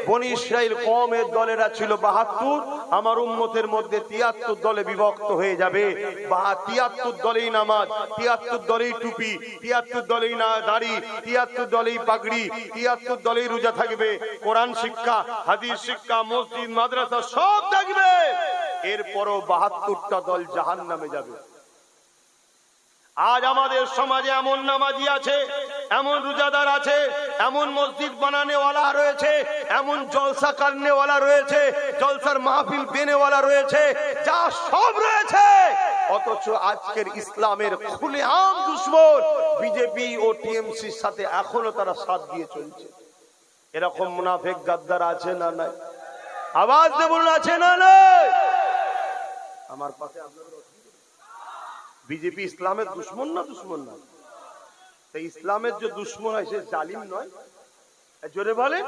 বনি ইসরাইল কওমের দলেরা ছিল 72, আমার উম্মতের মধ্যে 73 দলে বিভক্ত হয়ে যাবে। 73 দলেই নামাজ, 73 দলেই টুপি, 73 দলেই না দাড়ি, 73 দলেই পাগড়ি, 73 দলেই রোজা থাকবে, কোরআন শিক্ষা, হাদিস শিক্ষা, মসজিদ মাদ্রাসা সব থাকবে। এরপরও 72টা দল জাহান্নামে যাবে। আজ আমাদের সমাজে এমন নামাজি আছে, এমন রোজাদার আছে, এমন মসজিদ বানানেওয়ালা রয়েছে, এমন জলসা করনেওয়ালা রয়েছে, জলসার মাহফিল বেনেওয়ালা রয়েছে, যা সব রয়েছে, অথচ আজকের ইসলামের খুলেআম দুশমন বিজেপি ও টিএমসির সাথে এখনো তারা সাথ দিয়ে চলছে। এরকম মুনাফিক গাদ্দার আছে না নাই? আওয়াজ দিয়ে বলুন আছে না নাই? আমার পাশে বিজেপি ইসলামের দুশ্মন না? দুশ্মন না? তাই ইসলামের যে দুশ্মন হয় সে জালিম নয়? জোরে বলে।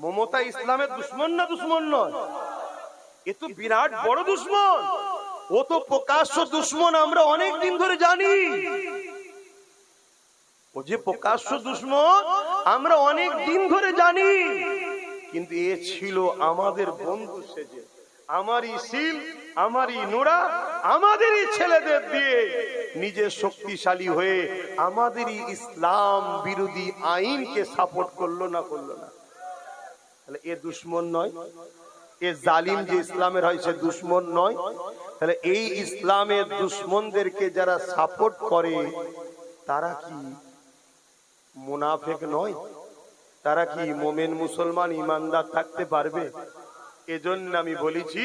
মমতা ইসলামের দুশ্মন না? দুশ্মন নয়? এ তো বিরাট বড় দুশ্মন। ও তো প্রকাশ্য দুশ্মন, আমরা অনেক দিন ধরে জানি। ও যে প্রকাশ্য দুশ্মন আমরা অনেক দিন ধরে জানি, কিন্তু এ ছিল আমাদের বন্ধু সেজে, আমারই সিল, আমারই নোরা, আমাদেরই ছেলেদের দিয়ে নিজে শক্তিশালী হয়ে আমাদেরই ইসলাম বিরোধী আইনকে সাপোর্ট করলো না? করলো না? তাহলে এ দুশ্মন নয়? এ জালিম যে ইসলামের হয় সে দুশ্মন নয়? তাহলে এই ইসলামের দুশ্মনদেরকে যারা সাপোর্ট করে তারা কি মুনাফিক নয়? তারা কি মুমিন মুসলমান ইমানদার থাকতে পারবে? এজন্য আমি বলেছি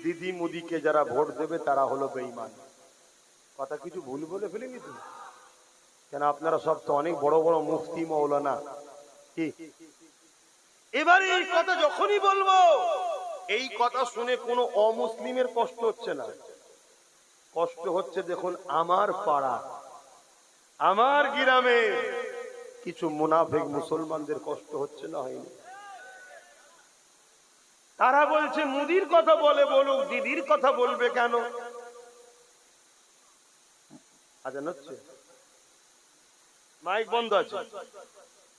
দিদি মুদিকে যারা ভোট দেবে তারা হলো বেঈমান। কথা কিছু ভুল বলে ফেলেনি তো? কেন আপনারা সব তো অনেক বড় বড় মুফতি মৌলানা। কি এবারে এই কথা যখনই বলবো, এই কথা শুনে কোনো অমুসলিমের কষ্ট হচ্ছে না, কষ্ট হচ্ছে দেখুন আমার পাড়া, আমার গ্রামে কিছু মুনাফিক মুসলমানদের কষ্ট হচ্ছে না? হয়নি? তারা বলছে মুদির কথা বলে বলুক, দিদির কথা বলবে কেন? আজান হচ্ছে, মাইক বন্ধ আছে,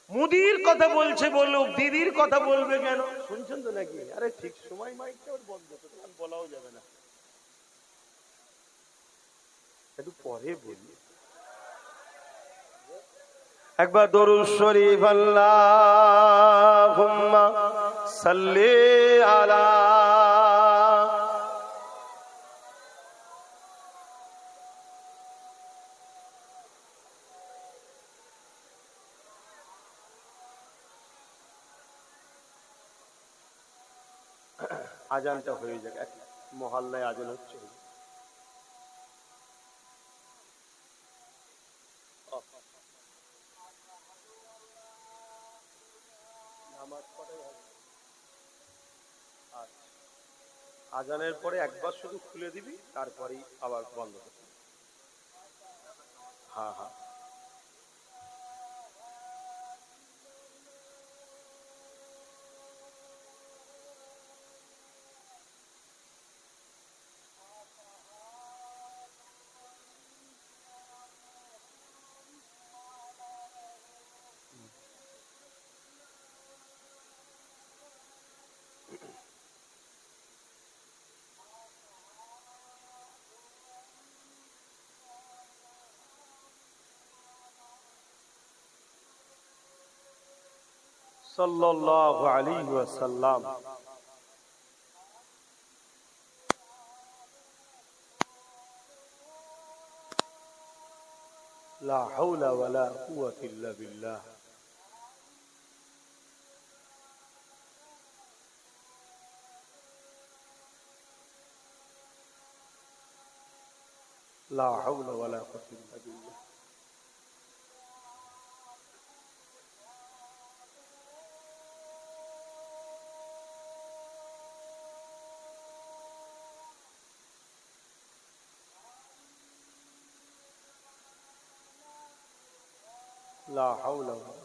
মুদির কথা বলছে বলুক, দিদির কথা বলবে কেন? শুনছেন তো নাকি? আরে ঠিক সময় মাইকটা ওর বন্ধ, তো তখন বলাও যাবে না, একটু পরে বলি। একবার দরুদ শরীফ আল্লাহুম্মা সাল্লি আলা। আজানটা হয়ে যাক, এক মহল্লায় আজান হচ্ছে। আজানের পরে একবার শুধু খুলে দিবি, তারপরেই আবার বন্ধ করবি। হ্যাঁ হ্যাঁ। সাল্লাল্লাহু আলাইহি ওয়াসাল্লাম। লা হাওলা ওয়ালা কুওয়াতা ইল্লা বিল্লাহ। লা হাওলা ওয়ালা কুওয়াতা ইল্লা বিল্লাহ। লা হাওলা ওয়ালা।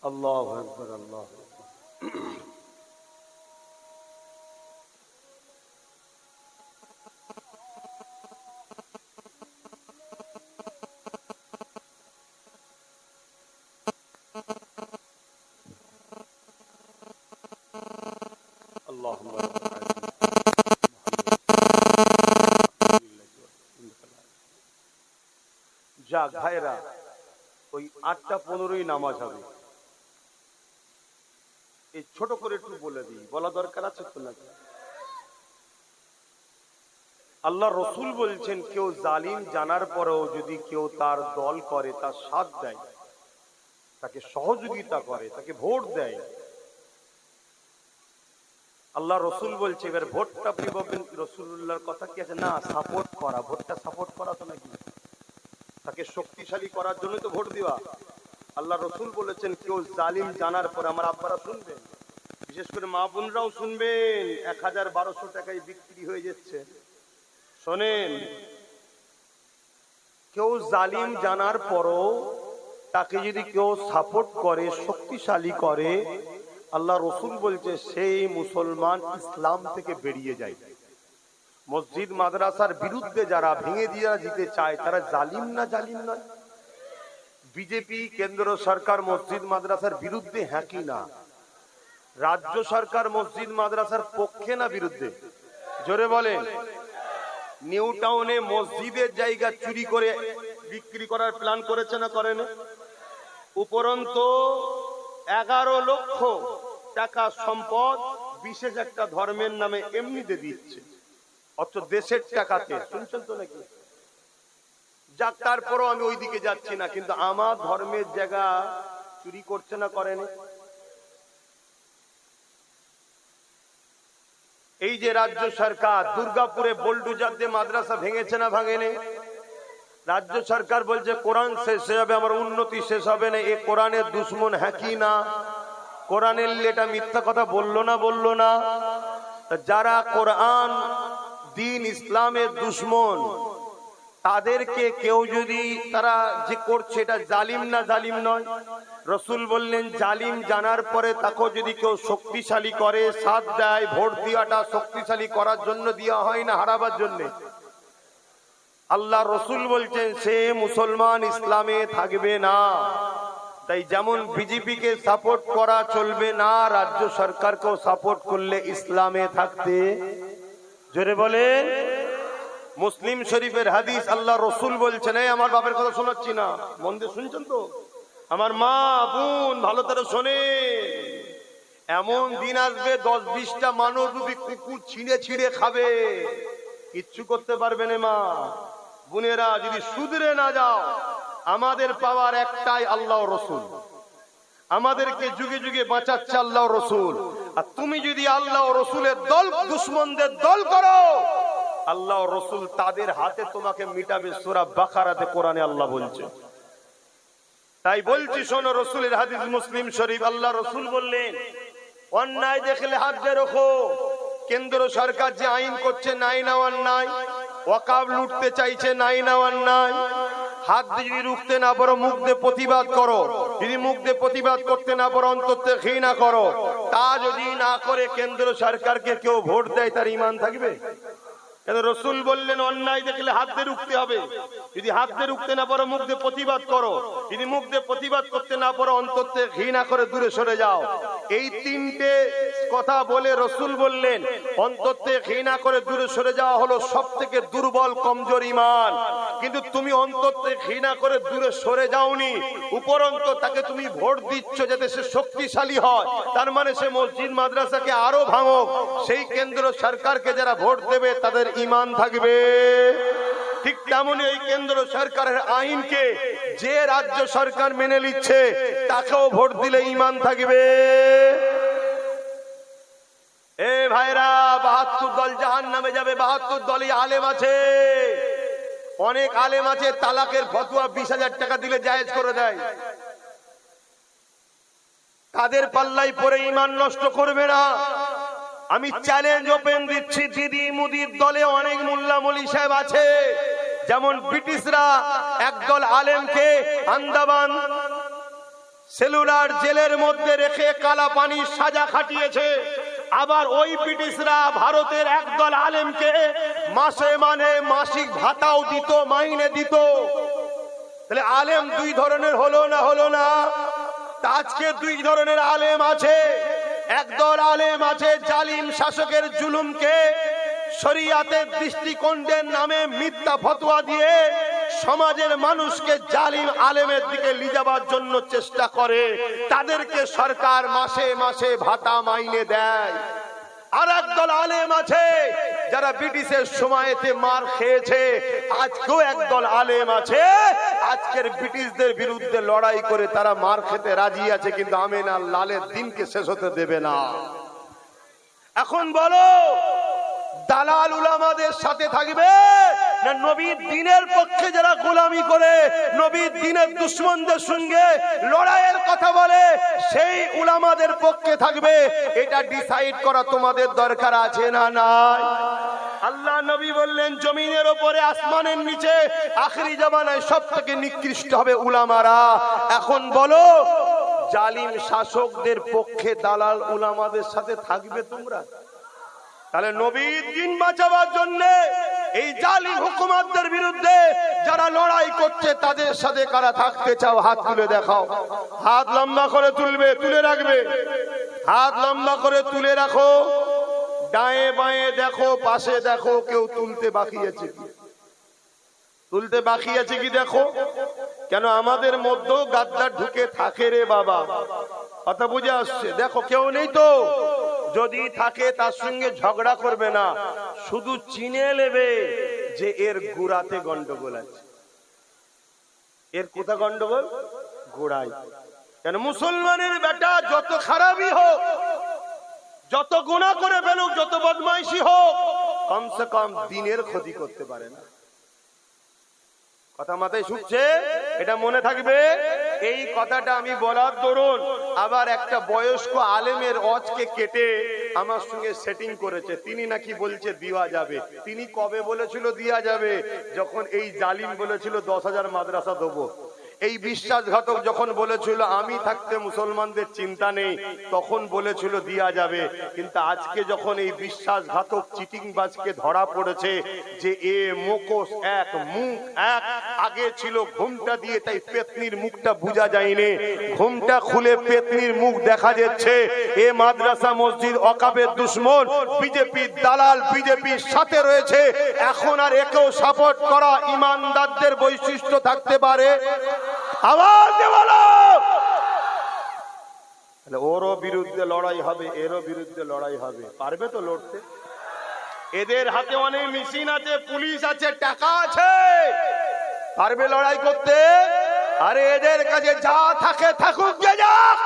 আল্লাহু আকবার, আল্লাহু আকবার। আল্লাহুম্মা যাক ভাইরা, ওই 8:15 নামাজ হবে। এই ছোট করে একটু বলে দিই, বলা দরকার আছে তো নাকি? আল্লাহ রসুল বলছেন, কেউ জালিম জানার পরেও যদি কেউ তার দল করে, তার সাথ দেয়, তাকে সহযোগিতা করে, তাকে ভোট দেয়, আল্লাহ রসুল বলছে, এবার ভোটটা আপনি বলবেন রসুল্লাহর কথা কি আছে? না, সাপোর্ট করা। ভোটটা সাপোর্ট করা তো নাকি? তাকে শক্তিশালী করার জন্য তো ভোট দেওয়া। আল্লাহ রসুল বলেছেন, কেউ জালিম জানার পরে, আমার আব্বারা শুনবেন, বিশেষ করে মা বোনরাও শুনবেন, 1000-1200 টাকায় বিক্রি হয়ে যাচ্ছে। শোনেন, কেউ জালিম জানার পরও তাকে যদি কেউ সাপোর্ট করে, শক্তিশালী করে, আল্লাহ রসুল বলছে সেই মুসলমান ইসলাম থেকে বেরিয়ে যায়। মসজিদ মাদ্রাসার বিরুদ্ধে যারা ভেঙে দিয়ে দিতে চায়, তারা জালিম না? জালিম নয়? বিজেপি কেন্দ্র সরকার মসজিদ মাদ্রাসার বিরুদ্ধে, হ্যাঁ কি না? রাজ্য সরকার মসজিদ মাদ্রাসার পক্ষে না বিরুদ্ধে? জোরে বলেন। নিউ টাউনে মসজিদের জায়গা চুরি করে বিক্রি করার প্ল্যান করেছে না করেন? উপরন্তু 11 লক্ষ টাকা সম্পদ বিশেষ একটা ধর্মের নামে এমনিতে দিচ্ছে, অথচ দেশের টাকাতে। শুনছেন তো নাকি? যাক, তারপরও আমি ওই দিকে যাচ্ছি না, কিন্তু আমার ধর্মের জায়গা চুরি করছে না করেন? এই যে রাজ্য সরকার দুর্গাপুরে বোলডুজার দিয়ে মাদ্রাসা ভেঙেছে না ভাঙেনি? রাজ্য সরকার বলছে কোরআন শেষ হয়ে যাবে, আমার উন্নতি শেষ হবে না। এ কোরআনের দুশ্মন, হ্যাঁ কি না? কোরআনের এটা মিথ্যা কথা বললো না? বললো না? যারা কোরআন দিন ইসলামের দুশ্মন, তাদেরকে কেউ যদি তারা যে করছে এটা জালিম না জালিম নয়? রসুল বললেন জালিম জানার পরে তাকে যদি কেউ শক্তিশালী করে, সাথ দেয়, ভোট দেওয়াটা শক্তিশালী করার জন্য দেওয়া হয় না, হারাবার জন্য। আল্লাহ রসুল বলছেন সে মুসলমান, ইসলামে থাকবে না। তাই যেমন বিজেপিকে সাপোর্ট করা চলবে না, রাজ্য সরকারকেও সাপোর্ট করলে ইসলামে থাকতে, জোরে বলেন। মুসলিম শরীফের হাদিস, আল্লাহ রসুল বলছেন, এই আমার বাপের কথা শোনাচ্ছি না, মন দিয়ে শুনছেন তো? আমার মা বোন ভালো করে শোনে, এমন দিন আসবে 10-20টা মানবরূপী কুকুর ছিঁড়ে ছিঁড়ে খাবে, কিচ্ছু করতে পারবে না। মা বোনেরা, যদি শুধরে না যাও, আমাদের পাওয়ার একটাই আল্লাহ রসুল, আমাদেরকে যুগে যুগে বাঁচাচ্ছে আল্লাহ রসুল। আর তুমি যদি আল্লাহ রসুলের দল দুশ্মনদের দল করো, আল্লাহ রসুল তাদের হাতে তোমাকে মিটাবে। সূরা বাকারাতে কোরআনে আল্লাহ বলছে। তাই বলছি শোনো, রসুলের হাদিস মুসলিম শরীফ, আল্লাহ রসুল বললেন অন্যায় দেখলে হাত দিয়ে রাখো। কেন্দ্র সরকার যে আইন করছে, নাই না অন্যায়, ওয়াকাফ লুটতে চাইছে, নাই না অন্যায়, হাত দিয়ে যদি রুখতে না পারো মুখ দিয়ে প্রতিবাদ করো, যদি মুখ দিয়ে প্রতিবাদ করতে না পারো অন্তর থেকে ঘৃণা করো। তা যদি না করে কেন্দ্র সরকারকে কেউ ভোট দেয়, তার ঈমান থাকবে? রসুল বললেন অন্যায় দেখলে হাত দিয়ে রুখতে হবে, যদি হাত দিয়ে রুখতে না পারো মুখ দিয়ে প্রতিবাদ করো, যদি মুখ দিয়ে প্রতিবাদ করতে না পারো অন্তর থেকে ঘৃণা করে দূরে সরে যাও। এই তিনটে কথা বলে রসুল বললেন অন্তর থেকে ঘৃণা করে দূরে সরে যাওয়া হলো সব থেকে দুর্বল কমজোর ঈমান। কিন্তু তুমি অন্তর থেকে ঘৃণা করে দূরে সরে যাওনি, উপরন্ত তাকে তুমি ভোট দিচ্ছ যাতে সে শক্তিশালী হয়, তার মানে সে মসজিদ মাদ্রাসাকে আরো ভাঙুক। সেই কেন্দ্র সরকারকে যারা ভোট দেবে তাদের ঈমান থাকবে। ঠিক তেমনি এই কেন্দ্র সরকারের আইনকে যে রাজ্য সরকার মেনে নিচ্ছে, তাকেও ভোট দিলে ঈমান থাকবে। এ ভাইরা, 72 দল জাহান্নামে যাবে, 72 দলই আলেম আছে। অনেক আলেম আছে তালাকের ফতোয়া 20,000 টাকা দিলে জায়েজ করে দেয়। তাদের পাল্লাই পরে ঈমান নষ্ট করবে না। আমি চ্যালেঞ্জ ওপেন দিচ্ছি, দিদি মুদির দলে অনেক মোল্লা মলি সাহেব আছে। যেমন ব্রিটিশরা একদল আলেমকে আন্দামান সেলুলার জেলের মধ্যে রেখে কালা পানির সাজা খাটিয়েছে, আবার ওই ব্রিটিশরা ভারতের একদল আলেমকে মাসে মানে মাসিক ভাতাও দিত, মাইনে দিত। তাহলে আলেম দুই ধরনের হলো না? হলো না? আজকে দুই ধরনের আলেম আছে। একদল আলেম আছে জালিম শাসকের জুলুমকে শরিয়াতের দৃষ্টিকোণের নামে মিথ্যা ফতোয়া দিয়ে সমাজের মানুষকে জালিম আলেমের দিকে নিয়ে যাবার জন্য চেষ্টা করে। তাদেরকে সরকার মাসে মাসে ভাতা মাইনে দেয়। আর একদল আলেম আছে যারা ব্রিটিশের সময়তে মার খেয়েছে, আজকেও একদল আলেম আছে আজকের ব্রিটিশদের বিরুদ্ধে লড়াই করে তারা মার খেতে রাজি আছে, কিন্তু আমিন আর লালের দিনকে শেষ হতে দেবে না। এখন বলো, দালাল উলামাদের সাথে থাকবে না নবীর দ্বীনের পক্ষে যারা গোলামি করে, নবীর দ্বীনের দুশমনদের সঙ্গে লড়াইয়ের কথা বলে, সেই উলামাদের পক্ষে থাকবে? এটা ডিসাইড করা তোমাদের দরকার আছে না নাই? আল্লাহ নবী বললেন জমিনের উপরে আসমানের নিচে আখেরি জামানায় সবথেকে নিকৃষ্ট হবে উলামারা। এখন বলো, জালিম শাসকদের পক্ষে দালাল উলামাদের সাথে থাকবে তোমরা? তাহলে নবীর দ্বীন বাঁচাবার জন্য এই জালিম হুকুমতদের বিরুদ্ধে যারা লড়াই করছে, তাদের সাথে কারা থাকতে চাও? হাত তুলে দেখাও। হাত লম্বা করে তুলবে, তুলে রাখবে। হাত লম্বা করে তুলে রাখো। ডায়ে বাঁয়ে দেখো, পাশে দেখো, কেউ তুলতে বাকি আছে কি? তুলতে বাকি আছে কি দেখো। কেন আমাদের মধ্যেও গাদ্দার ঢুকে থাকে রে বাবা, কথা বুঝে আসছে? দেখো কেউ নেই তো, যদি থাকে তার সঙ্গে ঝগড়া করবে না, শুধু চিনে নেবে যে এর গোড়াতে গন্ডগোল আছে। এর কোথা গন্ডগোল? গোড়ায়। কেন মুসলমানের বেটা যত খারাপই হোক, যত গুনাহ করে ফেলুক, যত বদমাইশি হোক, কমসে কম দ্বীনের ক্ষতি করতে পারে না। কথা মাথায় শুকছে? এটা মনে থাকবে। এই কথাটা আমি বলার দরুন আবার একটা বয়স্ক আলেমের অজকে কেটে আমার সঙ্গে সেটিং করেছে। তিনি নাকি বলছে দেওয়া যাবে। তিনি কবে বলেছিল দেওয়া যাবে? যখন এই জালিম বলেছিল 10,000 মাদ্রাসা দেবো। এই বিশ্বাসঘাতক যখন বলেছিল আমি থাকতে মুসলমানদের চিন্তা নেই, তখন বলেছিল দেওয়া যাবে। কিন্তু আজকে যখন এই বিশ্বাসঘাতক চিটিংবাজকে ধরা পড়েছে যে এ মুখোশ এক, মুখ এক, আগে ছিল ঘুমটা দিয়ে তাই পেতনির মুখটা বোঝা যায়নি, ঘুমটা খুলে পেতনির মুখ দেখা যাচ্ছে। এ মাদ্রাসা মসজিদ ওয়াকফের দুশমন, বিজেপির দালাল, বিজেপির সাথে রয়েছে। এখন আর একেও সাপোর্ট করা ইমানদারদের বৈশিষ্ট্য থাকতে পারে? আওয়াজ দিয়ে বলো। ওরও বিরুদ্ধে লড়াই হবে, এরও বিরুদ্ধে লড়াই হবে। পারবে তো লড়তে? এদের হাতে অনেক মেশিন আছে, পুলিশ আছে, টাকা আছে, পারবে লড়াই করতে? আরে এদের কাছে যা থাকে থাকুক, যে যাক,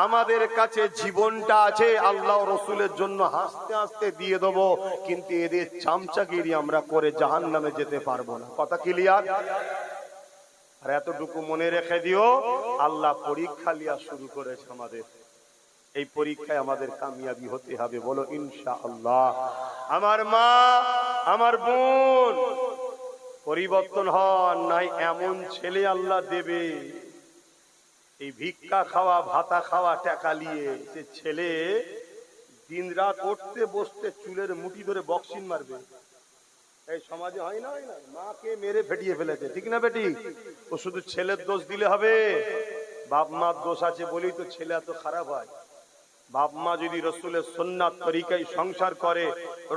আমাদের কাছে জীবনটা আছে, আল্লাহ রসুলের জন্য হাসতে হাসতে দিয়ে দেবো। কিন্তু এদের চামচাগিরি আমরা করে জাহান্নামে যেতে পারবো না। কথা ক্লিয়ার? আর এতটুকু মনে রেখে দিও, আল্লাহ পরীক্ষা লিয়া শুরু করেছে আমাদের। এই পরীক্ষায় আমাদের কামিয়াবি হতে হবে, বলো ইনশাআল্লাহ। আমার মা, আমার বোন, পরিবর্তন হন নাই এমন ছেলে আল্লাহ দেবে। এই ভিক্ষা খাওয়া, ভাতা খাওয়া, টাকা নিয়ে সে ছেলে দিন রাত উঠতে বসতে চুলের মুঠি ধরে বক্সিং মারবে। এই সমাজে হয় না, হয় না? মাকে মেরে ফেটিয়ে ফেলেছে, ঠিক না বেটি? ও শুধু ছেলের দোষ দিলে হবে? বাপ মার দোষ আছে বলেই তো ছেলে এত খারাপ হয়। বাপ মা যদি রসুলের সুন্নাত তরিকায় সংসার করে,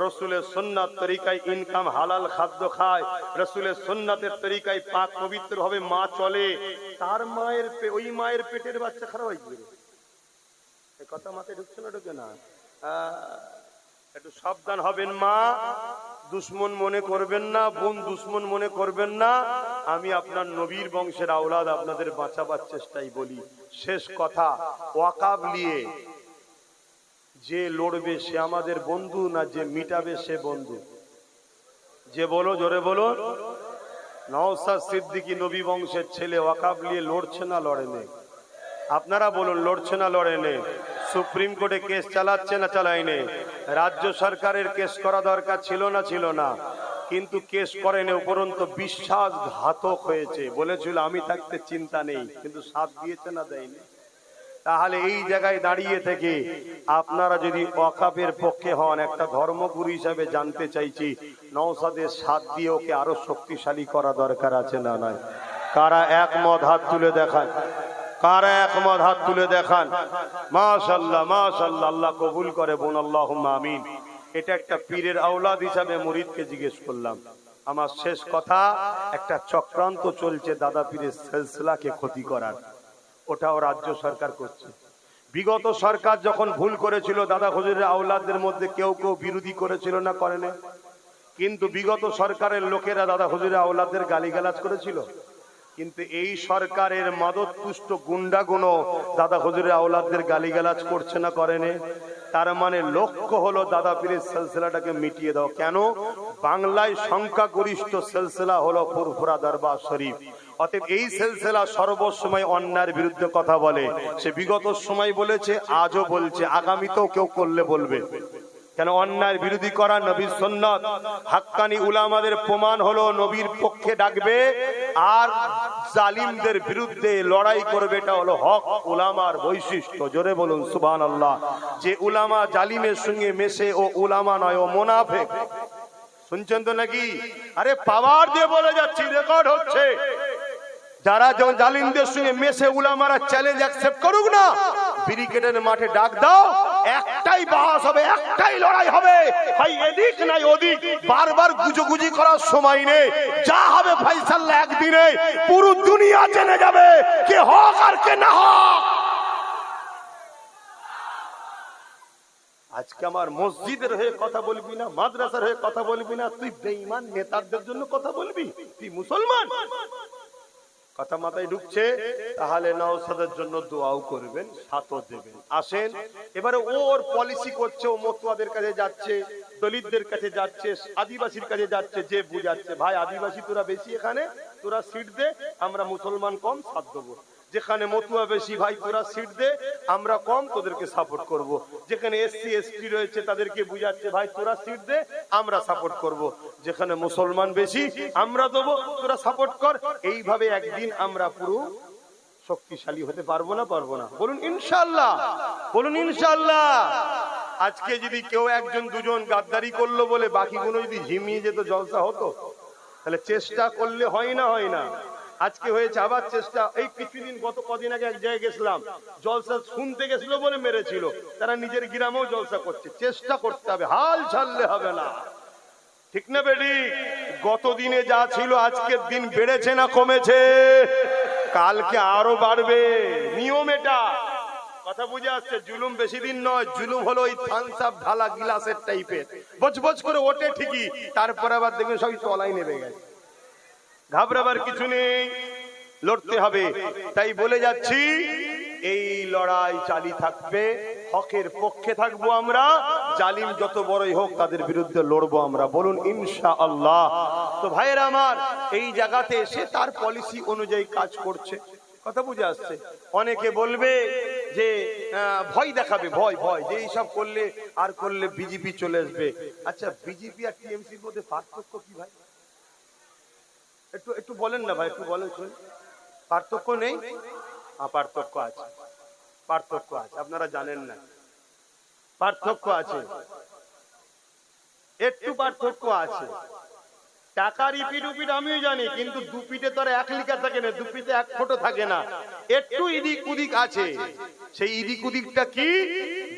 রসুলের সুন্নাত তরিকায় ইনকাম হালাল খাদ্য খায়, রসুলের সুন্নাতের তরিকায় পাক পবিত্র হবে মা চলে, তার মায়ের ওই মায়ের পেটের বাচ্চা খারাপ হয়ে যাবে। এই কথা মাথায় ঢুকছে না? ঢুকে না? একটু সাবধান হবেন। মা দুশ্মন মনে করবেন না, বোন দুশ্মন মনে করবেন না। আমি আপনার নবীর বংশের আওলাদ, আপনাদের বাঁচাবার চেষ্টাই বলি। শেষ কথা, ওয়াকফ নিয়ে যে লড়বে সে আমাদের বন্ধু না যে মিটাবে সে বন্ধু? যে বলো, জোরে বলো। নওশাদ সিদ্দিকী নবী বংশের ছেলে, ওয়াকফ নিয়ে লড়ছে না লড়ে নেই? আপনারা বলুন, লড়ছে না লড়ে নেই? সুপ্রিম কোর্টে কেস চালাচ্ছে না চালায়নি? রাজ্য সরকারের কেস করা দরকার ছিল না ছিল না? কিন্তু কেস করেনি, উপরন্ত বিশ্বাসঘাতক হয়েছে। বলেছিল আমি থাকতে চিন্তা নেই, কিন্তু সাথ দিয়েছে না দেয়নি? তাহলে এই জায়গায় দাঁড়িয়ে থেকে আপনারা যদি ওয়াকফের পক্ষে হন, একটা ধর্মগুরু হিসাবে জানতে চাইছি, নওশাদের সাথ দিয়ে ওকে আরো শক্তিশালী করা দরকার আছে না নাই? কারা একমত হাত তুলে দেখান? কারা একমত হাত তুলে দেখান? মাশাআল্লাহ, মাশাআল্লাহ, আল্লাহ কবুল করে বোন, আল্লাহুম্মা আমিন। এটা একটা পীরের আওলাদ হিসাবে মুরিদকে জিজ্ঞেস করলাম। আমার শেষ কথা, একটা চক্রান্ত চলছে দাদা পীরের সিলসিলাকে ক্ষতি করার, ওটাও রাজ্য সরকার করছে। বিগত সরকার যখন ভুল করেছিল, দাদা হুজুরের আওলাদদের মধ্যে কেউ কেউ বিরোধী করেছিল না, করেনি? কিন্তু বিগত সরকারের লোকেরা দাদা হুজুরের আওলাদদের গালিগালাজ করেছিল। কিন্তু এই সরকারের মাদকপুষ্ট গুন্ডাগুনো দাদা হুজুরের আওলাদদের গালিগালাজ করছে না, করেনি? তার মানে লক্ষ্য হলো দাদা পীরের সিলসিলাটাকে মিটিয়ে দাও। কেন? বাংলায় সংখ্যাগরিষ্ঠ সিলসিলা হলো ফুরফুরা দরবার শরীফ। অতএব এই সিলসিলা সর্বসময় অন্যায়ের বিরুদ্ধে কথা বলে। সে বিগত সময় বলেছে, আজও বলছে, আগামীতেও কেউ করলে বলবে। কেন? অন্যায়ের বিরোধী করা নবীর সুন্নাত। হাক্কানি উলামাদের প্রমাণ হলো নবীর পক্ষে ডাকবে আর জালিমদের বিরুদ্ধে লড়াই করবে, এটা হলো হক উলামার বৈশিষ্ট্য। জোরে বলুন সুবহানাল্লাহ। যে উলামা জালিমের সঙ্গে মেশে ও উলামা নয়, ও মুনাফিক। শুনছেন তো নাকি? আরে পাওয়ার দিয়ে বলে যাচ্ছি, রেকর্ড হচ্ছে। যারা জালিমদের সঙ্গে মেশে উলামারা চ্যালেঞ্জ অ্যাকসেপ্ট করুক না, ব্রিগেডের মাঠে ডাক দাও, একটাই বাস হবে, একটাই লড়াই হবে। ভাই এদিক নাই ওদিক বারবার গুজোগুজি করার সময় নেই। যা হবে ফাইসাল্লাহ একদিনে, পুরো দুনিয়া জেনে যাবে কে হক আর কে না হক। আজকে আমার মসজিদের হয়ে কথা বলবি না, মাদ্রাসার হয়ে কথা বলবি না, তুই বেঈমান নেতাদের জন্য কথা বলবি? তুই মুসলমান? কথা মাথায় ঢুকছে? তাহলে নওশাদের জন্য দোয়াও করবেন, সাথও দেবেন। আসেন এবারে ওর পলিসি করছে, ও মতুয়াদের কাছে যাচ্ছে, দলিতদের কাছে যাচ্ছে, আদিবাসীর কাছে যাচ্ছে, যে বুঝাচ্ছে ভাই আদিবাসী তোরা বেশি, এখানে তোরা সিট দে, আমরা মুসলমান কম, সাথ দেবো। যেখানে মতুয়া বেশি ভাই তোরা সিট দে, আমরা কম তোদেরকে সাপোর্ট করব। যেখানে এসসি এসটি রয়েছে তাদেরকে বুঝাচ্ছে ভাই তোরা সিট দে, আমরা সাপোর্ট করব। যেখানে মুসলমান বেশি আমরা দেবো, তোরা সাপোর্ট কর। এইভাবে একদিন আমরা পুরো শক্তিশালী হতে পারবো না পারবো না? বলুন ইনশাআল্লাহ, বলুন ইনশাআল্লাহ। আজকে যদি কেউ একজন দুজন গাদ্দারি করলো বলে বাকিগুলো যদি ঝিমিয়ে যেত জলসা হতো? তাহলে চেষ্টা করলে হয় না, হয় না? আজকে হয়েছে আবার চেষ্টা। এই কিছুদিন গত কদিন আগে এক জায়গায় গেছিলাম, জলসা শুনতে গেছিল বলে মেরেছিল। তারা নিজের গ্রামেও জলসা করছে। চেষ্টা করতে হবে, হাল ছাড়লে হবে না। ঠিক না বেডি? গত দিনে যা ছিল আজকের দিন বেড়েছে না কমেছে? কালকে আরো বাড়বে, নিয়ম এটা। কথা বুঝে আসছে? জুলুম বেশি দিন নয়। জুলুম হলো ওই থামস আপ ঢালা গিলাসের টাইপের, বজবজ করে ওঠে ঠিকই, তারপর আবার দেখবেন সবই তলায় নেমে গেছে। ঘাবড়াবার কিছু নেই, লড়তে হবে। তাই বলে যাচ্ছি, এই লড়াই চালিয়ে থাকবে, হকের পক্ষে থাকবো আমরা। জালিম যত বড়ই হোক তাদের বিরুদ্ধে লড়বো আমরা। বলুন ইনশাআল্লাহ। তো ভাইয়েরা আমার, এই জায়গাতে এসে তার পলিসি অনুযায়ী কাজ করছে। কথা বুঝে আসছে? অনেকে বলবে যে ভয় দেখাবে, ভয় ভয় যে এইসব করলে আর করলে বিজেপি চলে আসবে। আচ্ছা, বিজেপি আর টিএমসির মধ্যে পার্থক্য কি ভাই? একটু একটু বলেন না ভাই, একটু বলেন। পার্থক্য নেই? পার্থক্য আছে, পার্থক্য আছে। আপনারা জানেন না, পার্থক্য আছে, একটু পার্থক্য আছে। টাকা রিপিট উপিট আমিও জানি, কিন্তু দুপিটে তো আর এক লিখা থাকে না, দুপিটে এক ফোঁটো থাকে না। একটু ইদিক উদিক আছে। সেই ইদিক উদিকটা কি?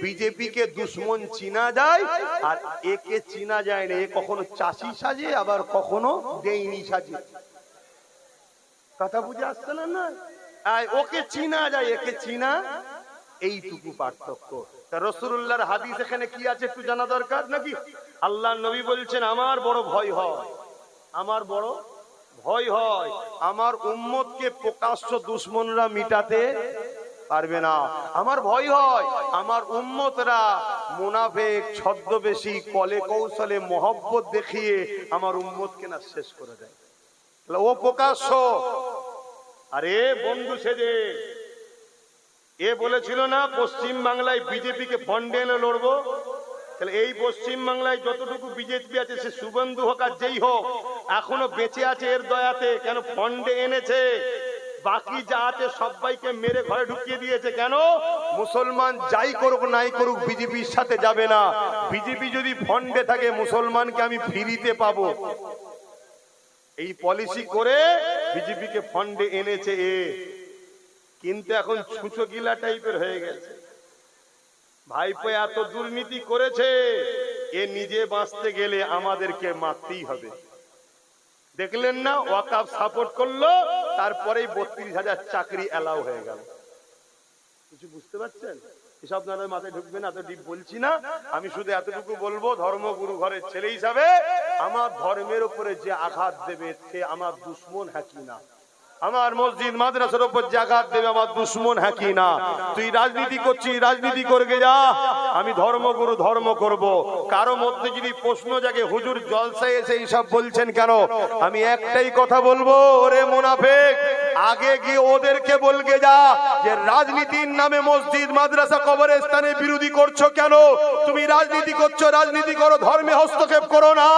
বিজেপি কে দুশ্মন চিনা যায় আর একে চিনা যায় না। এ কখনো চাষি সাজে, আবার কখনো দেইনি সাজে। কথা বুঝে আসছে না? ওকে চিনা যায়, একে চিনা, এইটুকু পার্থক্য। রাসূলুল্লাহর হাদিস এখানে কি আছে একটু জানা দরকার নাকি? আল্লাহ নবী বলছেন, আমার বড় ভয় হয়, আমার বড় ভয় হয়, আমার উম্মতকে প্রকাশ্য দুশমনরা মিটাতে পারবে না। আমার ভয় হয় আমার উম্মতরা মুনাফিক ছদ্মবেশী কলে কৌশলে মহব্বত দেখিয়ে আমার উম্মতকে না শেষ করে দেয়। ও প্রকাশ্য, আরে বন্ধু সেজে এ বলেছিল না পশ্চিম বাংলায় বিজেপি কে ফন্ডে এনে লড়বো। তাহলে এই পশ্চিম বাংলায় যতটুকু বিজেপি আছে, সে শুভেন্দু হোক আর যেই হোক, এখনো বেঁচে আছে এর দয়াতে। কেন? ফন্ডে এনেছে। বাকি যা আছে সবাইকে মেরে ঘরে ঢুকিয়ে দিয়েছে। কেন? মুসলমান যাই করুক নাই করুক বিজেপির সাথে যাবে না। বিজেপি যদি ফন্ডে থাকে মুসলমানকে আমি ফ্রিতে পাবো। এই পলিসি করে বিজেপি কে ফন্ডে এনেছে এ। কিন্তু এখন ছুঁচো গিলা টাইপের হয়ে গেছে। ভাইপো এত দুর্নীতি করেছে, এ নিজে বাঁচতে গেলে আমাদেরকে মারতেই হবে। দেখলেন না, ওয়াকাফ সাপোর্ট করলো, তারপরেই 32,000 চাকরি এলাও হয়ে গেল। কিছু বুঝতে পারছেন? এসব না মাথায় ঢুকবে না, এত ডিপ বলছি না। আমি শুধু এতটুকু বলবো, ধর্মগুরু ঘরের ছেলে হিসাবে আমার ধর্মের উপরে যে আঘাত দেবে সে আমার দুশ্মন হ্যাঁ কি না? আমার মসজিদ মাদ্রাসার উপর যে আঘাত দেবে আমার দুশ্মন হ্যাঁ কি না? তুই রাজনীতি করছিস, রাজনীতি করবে যা, আমি ধর্মগুরু ধর্ম করব। কারো মধ্যে যদি প্রশ্ন জাগে হুজুর জলসায় এসে এইসব বলছেন কেন, আমি একটাই কথা বলবো, ওরে মুনাফিক, আগে গিয়ে ওদেরকে বলগে যা যে রাজনীতির নামে মসজিদ মাদ্রাসা কবরস্থানের বিরোধী করছো কেন? তুমি রাজনীতি করছো, রাজনীতি করো, ধর্মে হস্তক্ষেপ করো না।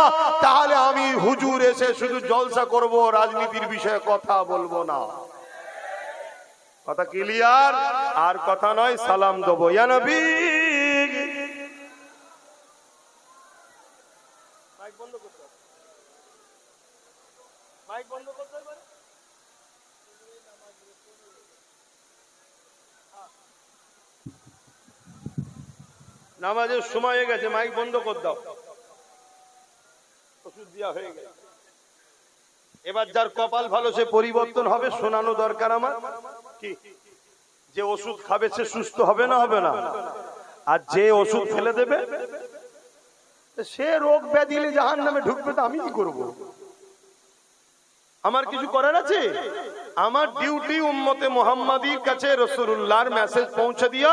তাহলে আমি হুজুর এসে শুধু জলসা করব, রাজনীতির বিষয়ে কথা বলবো না। কথা ক্লিয়ার? আর কথা নয়, সালাম দেবো ইয়া নবী। মাইক বন্ধ করতে হবে, মাইক বন্ধ করতে হবে। নামাজের সময় হয়ে গেছে, মাইক বন্ধ করে দাও। ওষুধ দেওয়া হয়ে গেছে। এবার যার কপাল ভালো সে পরিবর্তন হবে, শোনানো দরকার আমার কি? যে ওষুধ খাবে সে সুস্থ হবে না হবে না? আর যে ওষুধ ফেলে দেবে সে রোগ ব্যাধিলে জাহান্নামে ঢুকবে। তো আমি কি করব? আমার কিছু করার আছে? আমার ডিউটি উম্মতে মুহাম্মাদির কাছে রাসূলুল্লাহর মেসেজ পৌঁছে দিয়া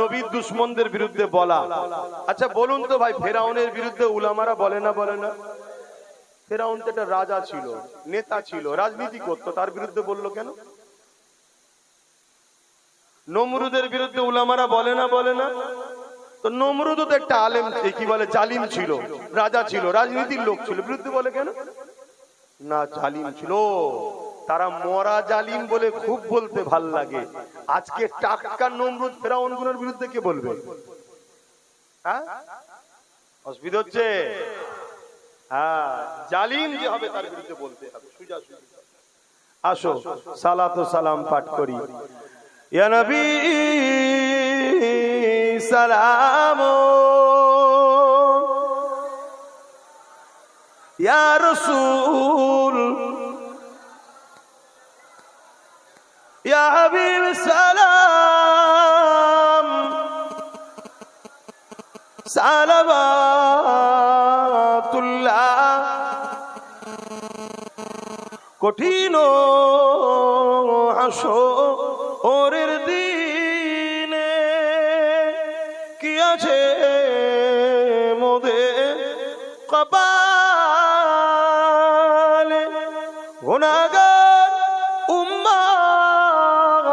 নবীর দুশমনদের বিরুদ্ধে বলা। আচ্ছা বলুন তো ভাই, ফেরাউনের বিরুদ্ধে উলামারা বলে না বলে না? ফেরাউন তো একটা রাজা ছিল, নেতা ছিল, রাজনীতি করতো, তার বিরুদ্ধে বললো কেন? নমরুদের বিরুদ্ধে উলামারা বলে না তো নমরুদ তো একটা আলেম, কি বলে, জালিম ছিল, রাজা ছিল, রাজনীতির লোক ছিল, বিরুদ্ধে বলে কেন? না, জালিম ছিল। তারা মরা জালিম বলে খুব বলতে ভাল লাগে। আজকে টাটকা নমরুদ ফেরাউন গুলোর বিরুদ্ধে কে বলবে? হ্যাঁ, অসুবিধা হচ্ছে। হ্যাঁ, জালিম যে হবে তার বিরুদ্ধে বলতে হবে। আসো সালাত ও সালাম পাঠ করি। ইয়া নবী সালাম, ইয়া রাসূল, ইয়া হাবিব সালাম, সালাওয়াতুল্লাহ। কঠিন হাসরের দিনে কি আছে মোদের কপালে, গুনাহগার উম্মাত